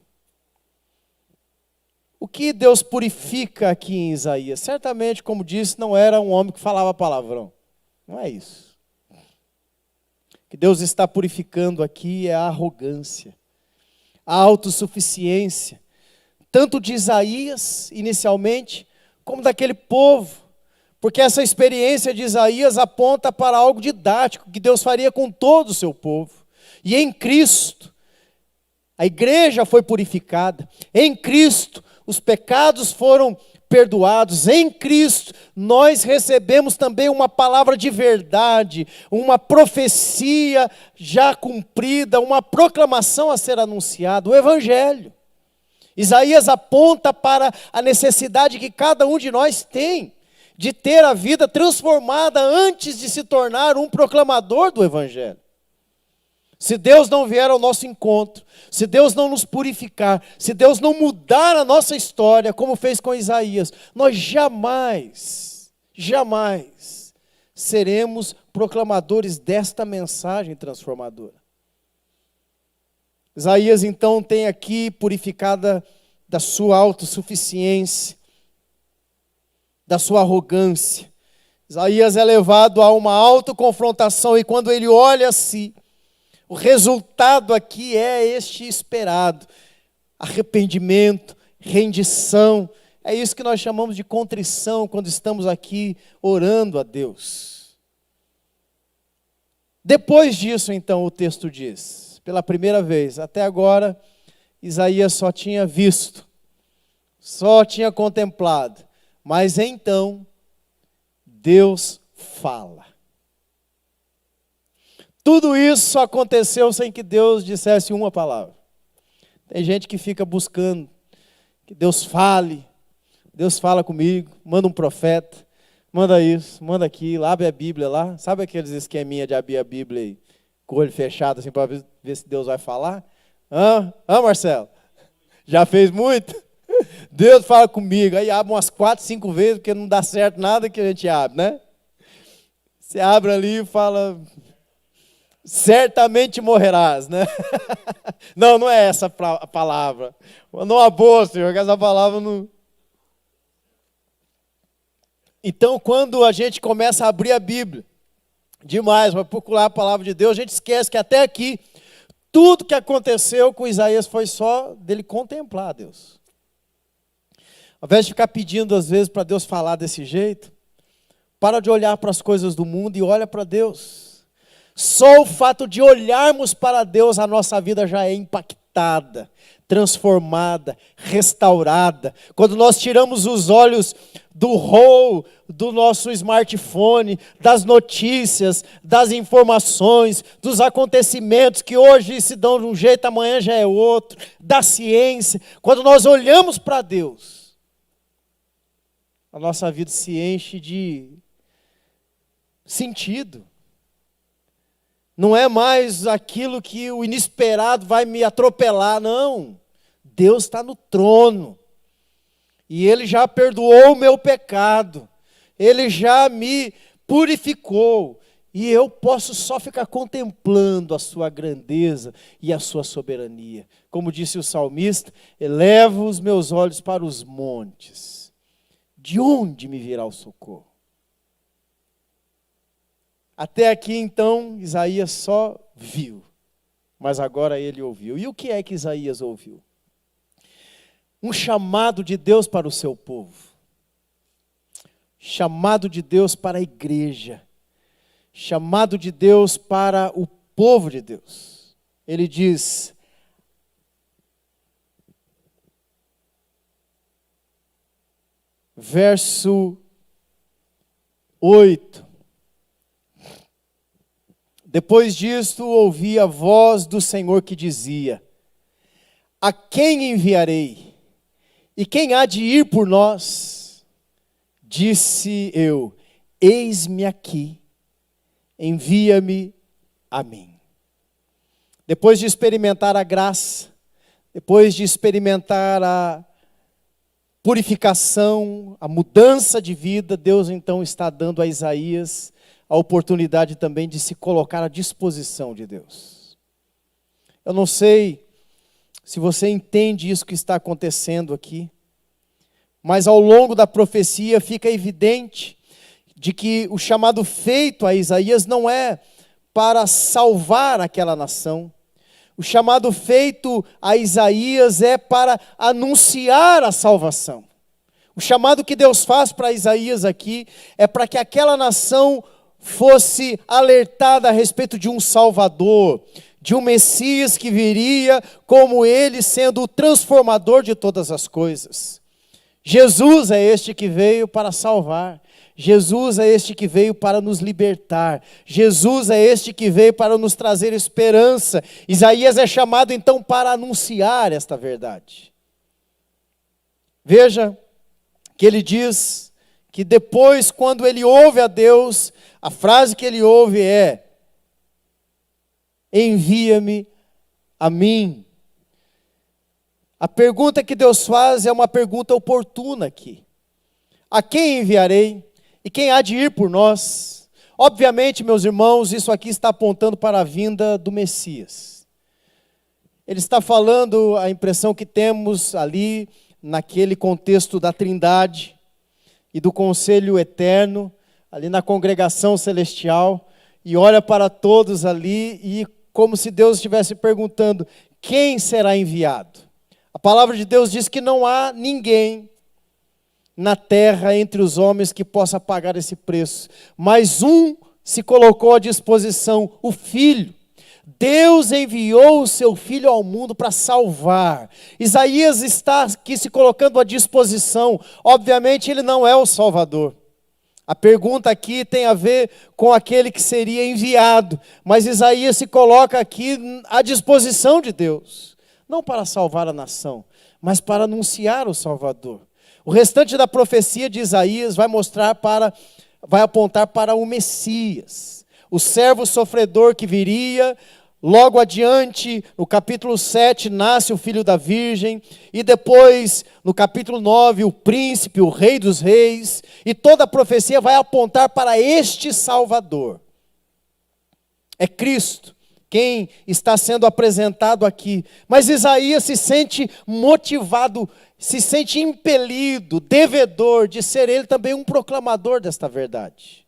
O que Deus purifica aqui em Isaías? Certamente, como disse, não era um homem que falava palavrão. Não é isso. O que Deus está purificando aqui é a arrogância, a autossuficiência, tanto de Isaías, inicialmente, como daquele povo. Porque essa experiência de Isaías aponta para algo didático, que Deus faria com todo o seu povo. E em Cristo, a igreja foi purificada. Em Cristo, os pecados foram perdoados. Em Cristo, nós recebemos também uma palavra de verdade, uma profecia já cumprida, uma proclamação a ser anunciada, o Evangelho. Isaías aponta para a necessidade que cada um de nós tem de ter a vida transformada antes de se tornar um proclamador do Evangelho. Se Deus não vier ao nosso encontro, se Deus não nos purificar, se Deus não mudar a nossa história, como fez com Isaías, nós jamais seremos proclamadores desta mensagem transformadora. Isaías então tem aqui purificada da sua autossuficiência, da sua arrogância. Isaías é levado a uma autoconfrontação e quando ele olha a si, o resultado aqui é este esperado: arrependimento, rendição. É isso que nós chamamos de contrição quando estamos aqui orando a Deus. Depois disso, então, o texto diz, pela primeira vez, até agora, Isaías só tinha visto, só tinha contemplado, mas então, Deus fala. Tudo isso aconteceu sem que Deus dissesse uma palavra. Tem gente que fica buscando que Deus fale, Deus fala comigo, manda um profeta, manda isso, manda aquilo, abre a Bíblia lá. Sabe aqueles esqueminha de abrir a Bíblia aí, com o olho fechado assim para ver se Deus vai falar? Marcelo? Já fez muito? Deus fala comigo, aí abre umas 4, 5 vezes, porque não dá certo nada que a gente abre, né? Você abre ali e fala, certamente morrerás, né? Não é essa a palavra. Não é boa, Senhor, que essa palavra não... Então, quando a gente começa a abrir a Bíblia demais para procurar a palavra de Deus, a gente esquece que até aqui, tudo que aconteceu com Isaías foi só dele contemplar a Deus. Ao invés de ficar pedindo às vezes para Deus falar desse jeito, para de olhar para as coisas do mundo e olha para Deus. Só o fato de olharmos para Deus, a nossa vida já é impactada, transformada, restaurada. Quando nós tiramos os olhos do roll, do nosso smartphone, das notícias, das informações, dos acontecimentos que hoje se dão de um jeito, amanhã já é outro, da ciência. Quando nós olhamos para Deus, a nossa vida se enche de sentido. Não é mais aquilo que o inesperado vai me atropelar, não. Deus está no trono. E Ele já perdoou o meu pecado. Ele já me purificou. E eu posso só ficar contemplando a sua grandeza e a sua soberania. Como disse o salmista, elevo os meus olhos para os montes. De onde me virá o socorro? Até aqui, então, Isaías só viu, mas agora ele ouviu. E o que é que Isaías ouviu? Um chamado de Deus para o seu povo. Chamado de Deus para a igreja. Chamado de Deus para o povo de Deus. Ele diz: verso 8. Depois disto, ouvi a voz do Senhor que dizia: a quem enviarei? E quem há de ir por nós? Disse eu: eis-me aqui, envia-me a mim. Depois de experimentar a graça, depois de experimentar a purificação, a mudança de vida, Deus então está dando a Isaías a oportunidade também de se colocar à disposição de Deus. Eu não sei se você entende isso que está acontecendo aqui, mas ao longo da profecia fica evidente de que o chamado feito a Isaías não é para salvar aquela nação. O chamado feito a Isaías é para anunciar a salvação. O chamado que Deus faz para Isaías aqui é para que aquela nação fosse alertada a respeito de um Salvador, de um Messias que viria como ele sendo o transformador de todas as coisas. Jesus é este que veio para salvar. Jesus é este que veio para nos libertar. Jesus é este que veio para nos trazer esperança. Isaías é chamado então para anunciar esta verdade. Veja que ele diz que depois, quando ele ouve a Deus, a frase que ele ouve é: envia-me a mim. A pergunta que Deus faz é uma pergunta oportuna aqui. A quem enviarei? E quem há de ir por nós? Obviamente, meus irmãos, isso aqui está apontando para a vinda do Messias. ele está falando, a impressão que temos ali, naquele contexto da Trindade e do conselho eterno, ali na congregação celestial, e olha para todos ali, e como se Deus estivesse perguntando, quem será enviado? A palavra de Deus diz que não há ninguém na terra entre os homens que possa pagar esse preço, mas um se colocou à disposição, o Filho. Deus enviou o seu Filho ao mundo para salvar. Isaías está aqui se colocando à disposição. Obviamente ele não é o Salvador. A pergunta aqui tem a ver com aquele que seria enviado, mas Isaías se coloca aqui à disposição de Deus, não para salvar a nação, mas para anunciar o Salvador. O restante da profecia de Isaías vai apontar para o Messias, o servo sofredor que viria. Logo adiante, no capítulo 7, nasce o filho da virgem, e depois, no capítulo 9, o príncipe, o rei dos reis, e toda a profecia vai apontar para este Salvador. É Cristo quem está sendo apresentado aqui, mas Isaías se sente motivado, se sente impelido, devedor de ser ele também um proclamador desta verdade.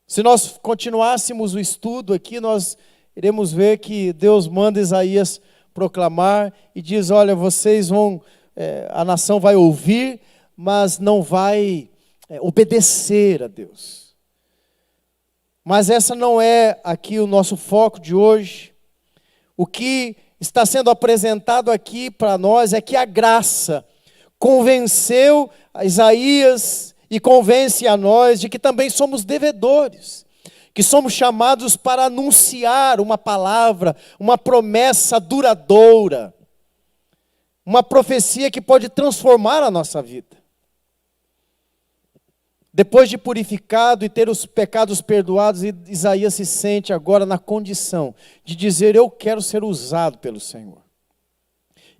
Se nós continuássemos o estudo aqui, nós iremos ver que Deus manda Isaías proclamar e diz, olha, vocês vão, a nação vai ouvir, mas não vai obedecer a Deus. Mas essa não é aqui o nosso foco de hoje. O que está sendo apresentado aqui para nós é que a graça convenceu a Isaías e convence a nós de que também somos devedores, que somos chamados para anunciar uma palavra, uma promessa duradoura, uma profecia que pode transformar a nossa vida. Depois de purificado e ter os pecados perdoados, Isaías se sente agora na condição de dizer, eu quero ser usado pelo Senhor.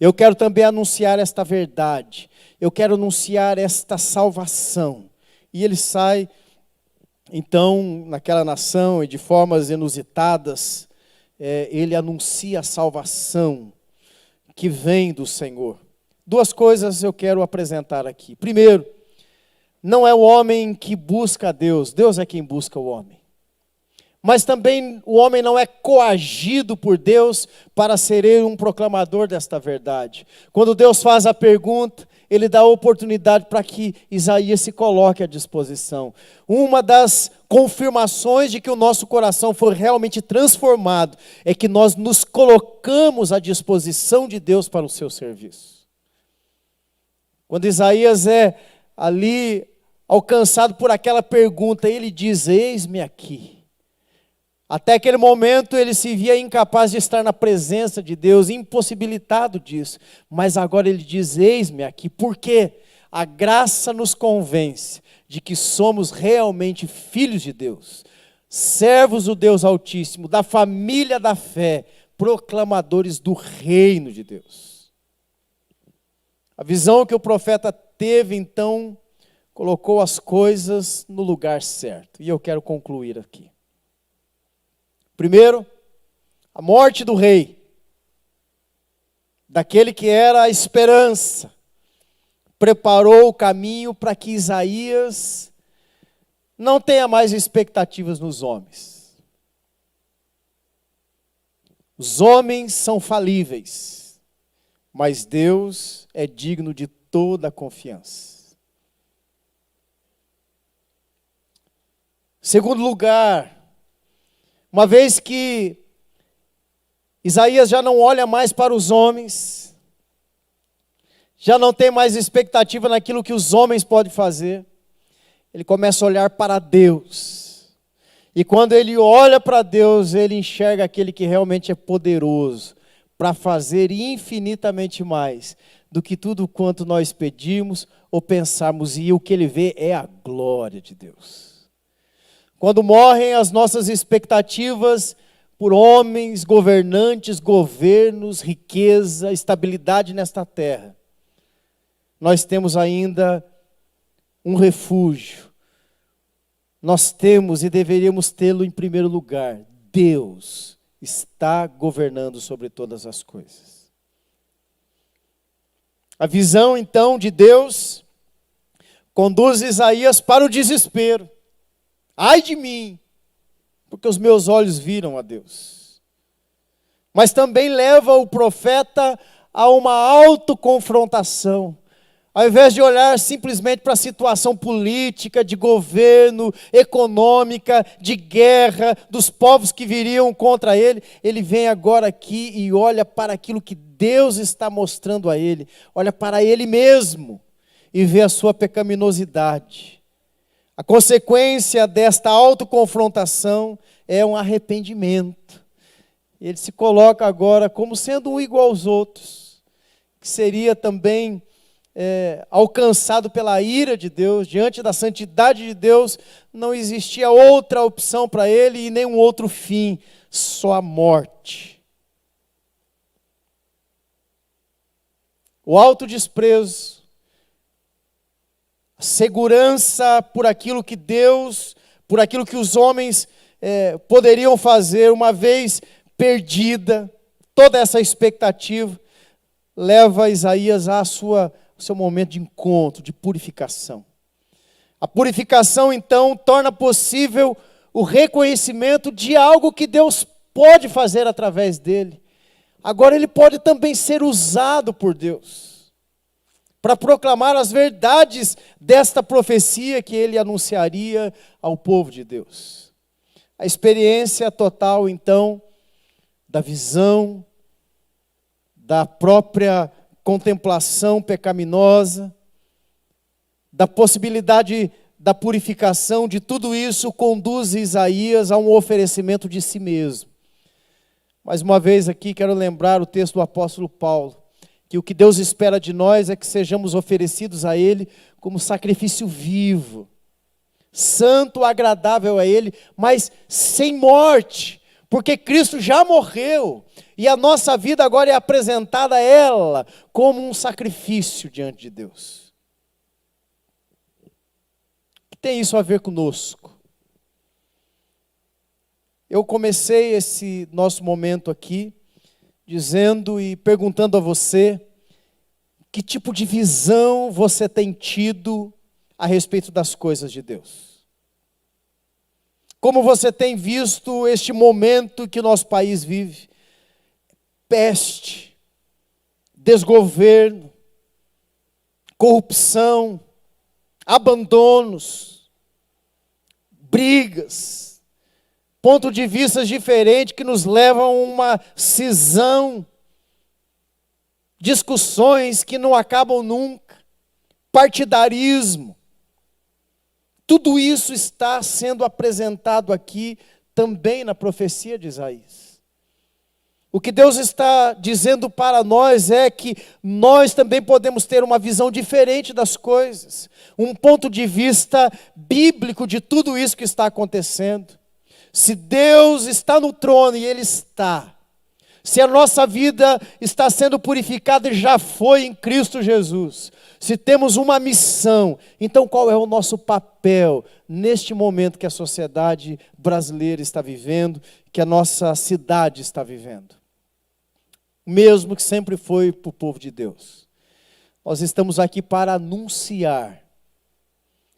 Eu quero também anunciar esta verdade. Eu quero anunciar esta salvação. E ele sai, então, naquela nação, e de formas inusitadas, ele anuncia a salvação que vem do Senhor. Duas coisas eu quero apresentar aqui. Primeiro, não é o homem que busca a Deus, Deus é quem busca o homem. Mas também o homem não é coagido por Deus para ser ele um proclamador desta verdade. Quando Deus faz a pergunta, ele dá a oportunidade para que Isaías se coloque à disposição. Uma das confirmações de que o nosso coração foi realmente transformado é que nós nos colocamos à disposição de Deus para o seu serviço. Quando Isaías é ali alcançado por aquela pergunta, ele diz, eis-me aqui. Até aquele momento ele se via incapaz de estar na presença de Deus, impossibilitado disso. Mas agora ele diz, eis-me aqui. Por quê? A graça nos convence de que somos realmente filhos de Deus, servos do Deus Altíssimo, da família da fé, proclamadores do reino de Deus. A visão que o profeta teve, então, colocou as coisas no lugar certo. E eu quero concluir aqui. Primeiro, a morte do rei, daquele que era a esperança, preparou o caminho para que Isaías não tenha mais expectativas nos homens. Os homens são falíveis, mas Deus é digno de toda a confiança. Segundo lugar, uma vez que Isaías já não olha mais para os homens, já não tem mais expectativa naquilo que os homens podem fazer, ele começa a olhar para Deus. E quando ele olha para Deus, ele enxerga aquele que realmente é poderoso para fazer infinitamente mais do que tudo quanto nós pedimos ou pensarmos, e o que ele vê é a glória de Deus. Quando morrem as nossas expectativas por homens, governantes, governos, riqueza, estabilidade nesta terra, nós temos ainda um refúgio. Nós temos e deveríamos tê-lo em primeiro lugar, Deus está governando sobre todas as coisas. A visão, então, de Deus conduz Isaías para o desespero. Ai de mim, porque os meus olhos viram a Deus. Mas também leva o profeta a uma autoconfrontação. Ao invés de olhar simplesmente para a situação política, de governo, econômica, de guerra, dos povos que viriam contra ele, ele vem agora aqui e olha para aquilo que Deus está mostrando a ele, olha para ele mesmo e vê a sua pecaminosidade. A consequência desta autoconfrontação é um arrependimento. Ele se coloca agora como sendo um igual aos outros, que seria também alcançado pela ira de Deus, diante da santidade de Deus, não existia outra opção para ele e nenhum outro fim, só a morte. O autodesprezo, a segurança por aquilo que Deus, por aquilo que os homens poderiam fazer, uma vez perdida, toda essa expectativa, leva Isaías à seu momento de encontro, de purificação. A purificação, então, torna possível o reconhecimento de algo que Deus pode fazer através dele. Agora ele pode também ser usado por Deus para proclamar as verdades desta profecia que ele anunciaria ao povo de Deus. A experiência total, então, da visão, da própria contemplação pecaminosa, da possibilidade da purificação, de tudo isso conduz Isaías a um oferecimento de si mesmo. Mais uma vez aqui quero lembrar o texto do apóstolo Paulo, que o que Deus espera de nós é que sejamos oferecidos a Ele como sacrifício vivo, santo, agradável a Ele, mas sem morte, porque Cristo já morreu, e a nossa vida agora é apresentada a ela como um sacrifício diante de Deus. O que tem isso a ver conosco? Eu comecei esse nosso momento aqui, dizendo e perguntando a você, que tipo de visão você tem tido a respeito das coisas de Deus? Como você tem visto este momento que o nosso país vive? Peste, desgoverno, corrupção, abandonos, brigas, pontos de vista diferentes que nos levam a uma cisão, discussões que não acabam nunca, partidarismo. Tudo isso está sendo apresentado aqui também na profecia de Isaías. O que Deus está dizendo para nós é que nós também podemos ter uma visão diferente das coisas, um ponto de vista bíblico de tudo isso que está acontecendo. Se Deus está no trono, e Ele está, se a nossa vida está sendo purificada e já foi em Cristo Jesus, se temos uma missão, então qual é o nosso papel neste momento que a sociedade brasileira está vivendo, que a nossa cidade está vivendo? O mesmo que sempre foi para o povo de Deus. Nós estamos aqui para anunciar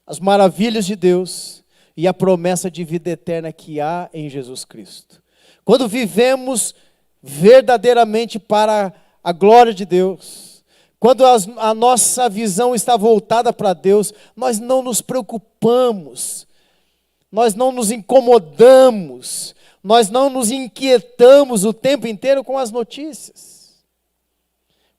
as maravilhas de Deus e a promessa de vida eterna que há em Jesus Cristo. Quando vivemos verdadeiramente para a glória de Deus, quando a nossa visão está voltada para Deus, nós não nos preocupamos, nós não nos incomodamos, nós não nos inquietamos o tempo inteiro com as notícias.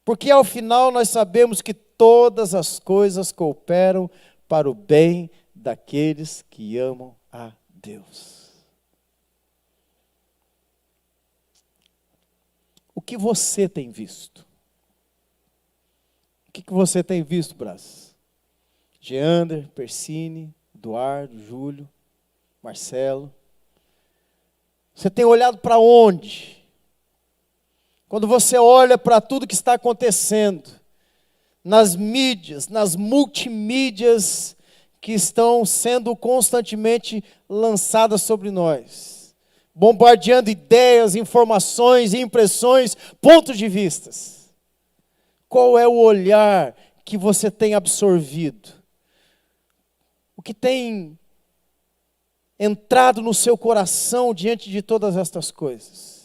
Porque ao final nós sabemos que todas as coisas cooperam para o bem daqueles que amam a Deus. O que você tem visto? O que você tem visto, Brás? Geander, Persine, Eduardo, Júlio, Marcelo. Você tem olhado para onde? Quando você olha para tudo que está acontecendo, nas mídias, nas multimídias que estão sendo constantemente lançadas sobre nós, bombardeando ideias, informações, impressões, pontos de vistas. Qual é o olhar que você tem absorvido? O que tem entrado no seu coração diante de todas estas coisas?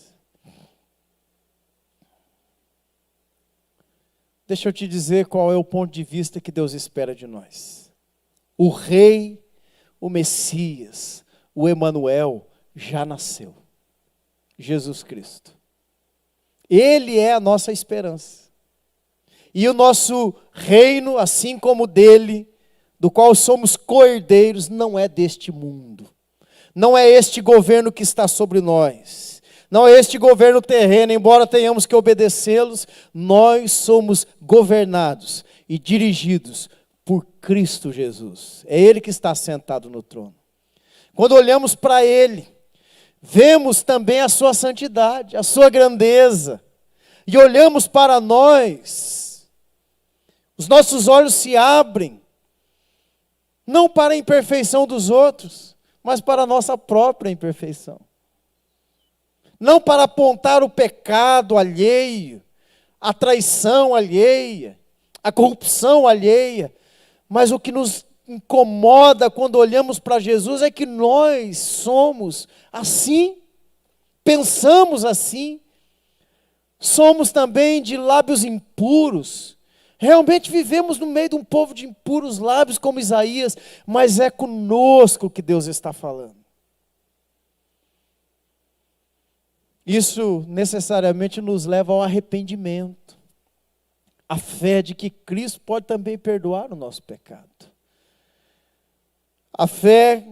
Deixa eu te dizer qual é o ponto de vista que Deus espera de nós. O Rei, o Messias, o Emanuel já nasceu. Jesus Cristo. Ele é a nossa esperança. E o nosso reino, assim como o dele, do qual somos co-herdeiros, não é deste mundo. Não é este governo que está sobre nós. Não é este governo terreno, embora tenhamos que obedecê-los, nós somos governados e dirigidos por Cristo Jesus. É Ele que está sentado no trono. Quando olhamos para Ele, vemos também a sua santidade, a sua grandeza. E olhamos para nós, os nossos olhos se abrem, não para a imperfeição dos outros, mas para a nossa própria imperfeição. Não para apontar o pecado alheio, a traição alheia, a corrupção alheia, mas o que nos incomoda quando olhamos para Jesus é que nós somos assim, pensamos assim, somos também de lábios impuros, realmente vivemos no meio de um povo de impuros lábios como Isaías, mas é conosco que Deus está falando. Isso necessariamente nos leva ao arrependimento, a fé de que Cristo pode também perdoar o nosso pecado. A fé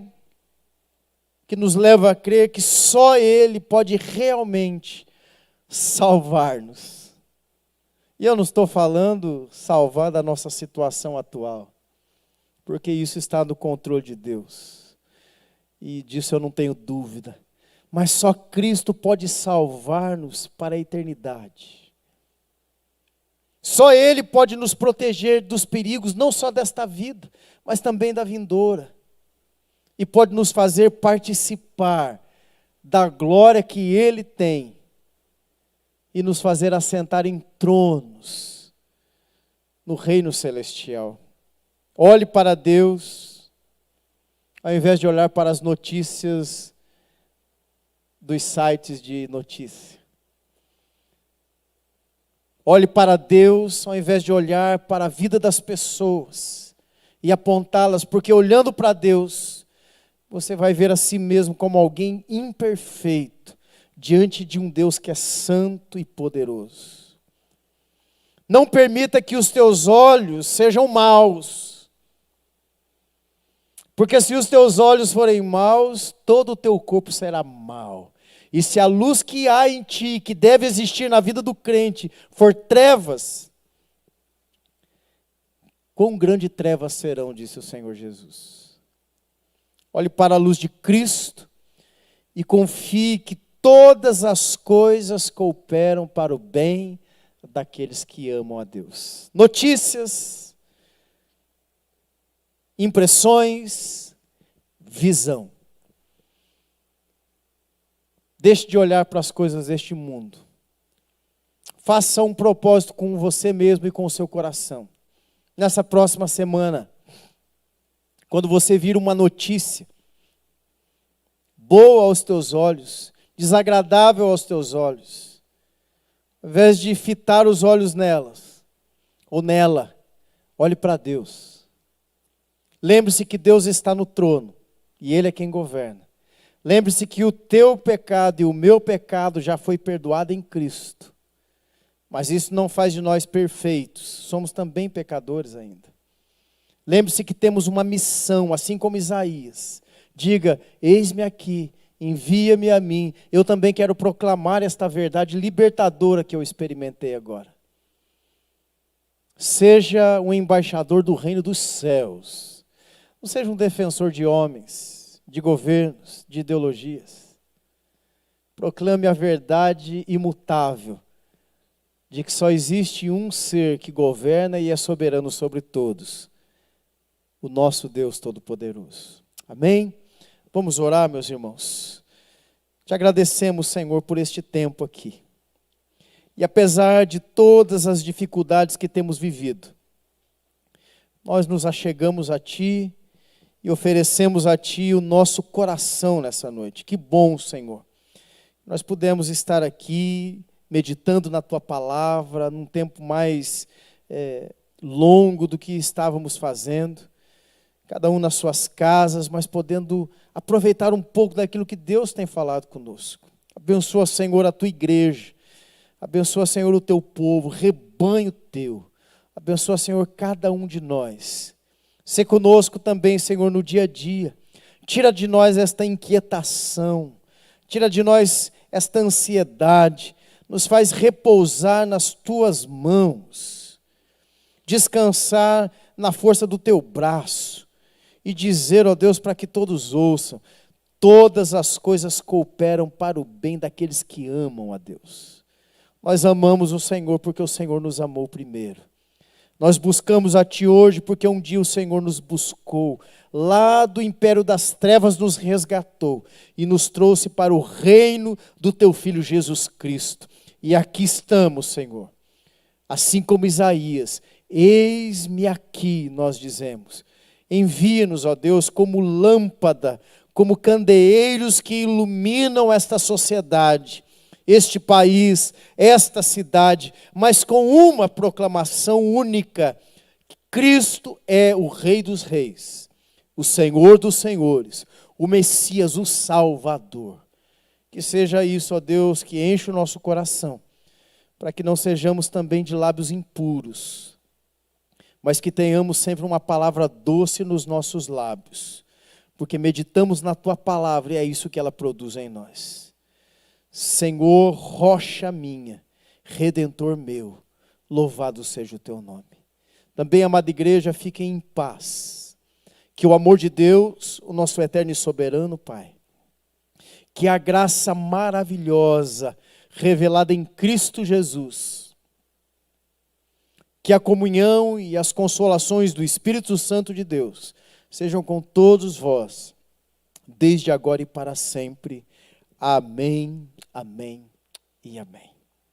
que nos leva a crer que só Ele pode realmente salvar-nos. E eu não estou falando salvar da nossa situação atual, porque isso está no controle de Deus. E disso eu não tenho dúvida. Mas só Cristo pode salvar-nos para a eternidade. Só Ele pode nos proteger dos perigos, não só desta vida, mas também da vindoura. E pode nos fazer participar da glória que Ele tem. E nos fazer assentar em tronos no reino celestial. Olhe para Deus, ao invés de olhar para as notícias dos sites de notícia. Olhe para Deus, ao invés de olhar para a vida das pessoas e apontá-las, porque olhando para Deus, você vai ver a si mesmo como alguém imperfeito, diante de um Deus que é santo e poderoso. Não permita que os teus olhos sejam maus, porque se os teus olhos forem maus, todo o teu corpo será mau. E se a luz que há em ti, que deve existir na vida do crente, for trevas, quão grandes trevas serão, disse o Senhor Jesus. Olhe para a luz de Cristo e confie que todas as coisas cooperam para o bem daqueles que amam a Deus. Notícias, impressões, visão. Deixe de olhar para as coisas deste mundo. Faça um propósito com você mesmo e com o seu coração. Nessa próxima semana, quando você vir uma notícia boa aos teus olhos, desagradável aos teus olhos, ao invés de fitar os olhos nelas, ou nela, olhe para Deus. Lembre-se que Deus está no trono, e Ele é quem governa. Lembre-se que o teu pecado e o meu pecado já foi perdoado em Cristo. Mas isso não faz de nós perfeitos, somos também pecadores ainda. Lembre-se que temos uma missão, assim como Isaías. Diga, eis-me aqui, envia-me a mim. Eu também quero proclamar esta verdade libertadora que eu experimentei agora. Seja um embaixador do reino dos céus. Não seja um defensor de homens, de governos, de ideologias. Proclame a verdade imutável de que só existe um ser que governa e é soberano sobre todos. O nosso Deus Todo-Poderoso. Amém? Vamos orar, meus irmãos. Te agradecemos, Senhor, por este tempo aqui. E apesar de todas as dificuldades que temos vivido, nós nos achegamos a Ti e oferecemos a Ti o nosso coração nessa noite. Que bom, Senhor. Nós pudemos estar aqui meditando na Tua palavra, num tempo mais longo do que estávamos fazendo, cada um nas suas casas, mas podendo aproveitar um pouco daquilo que Deus tem falado conosco. Abençoa, Senhor, a Tua igreja. Abençoa, Senhor, o Teu povo, rebanho Teu. Abençoa, Senhor, cada um de nós. Sê conosco também, Senhor, no dia a dia. Tira de nós esta inquietação. Tira de nós esta ansiedade. Nos faz repousar nas Tuas mãos. Descansar na força do Teu braço. E dizer, ó Deus, para que todos ouçam, todas as coisas cooperam para o bem daqueles que amam a Deus. Nós amamos o Senhor porque o Senhor nos amou primeiro. Nós buscamos a Ti hoje porque um dia o Senhor nos buscou, lá do império das trevas nos resgatou e nos trouxe para o reino do Teu Filho Jesus Cristo. E aqui estamos, Senhor. Assim como Isaías, eis-me aqui, nós dizemos. Envia-nos, ó Deus, como lâmpada, como candeeiros que iluminam esta sociedade, este país, esta cidade, mas com uma proclamação única: Cristo é o Rei dos Reis, o Senhor dos Senhores, o Messias, o Salvador. Que seja isso, ó Deus, que enche o nosso coração, para que não sejamos também de lábios impuros, mas que tenhamos sempre uma palavra doce nos nossos lábios, porque meditamos na Tua palavra e é isso que ela produz em nós. Senhor, rocha minha, Redentor meu, louvado seja o Teu nome. Também, amada igreja, fiquem em paz. Que o amor de Deus, o nosso eterno e soberano Pai, que a graça maravilhosa revelada em Cristo Jesus, que a comunhão e as consolações do Espírito Santo de Deus sejam com todos vós, desde agora e para sempre. Amém, amém e amém.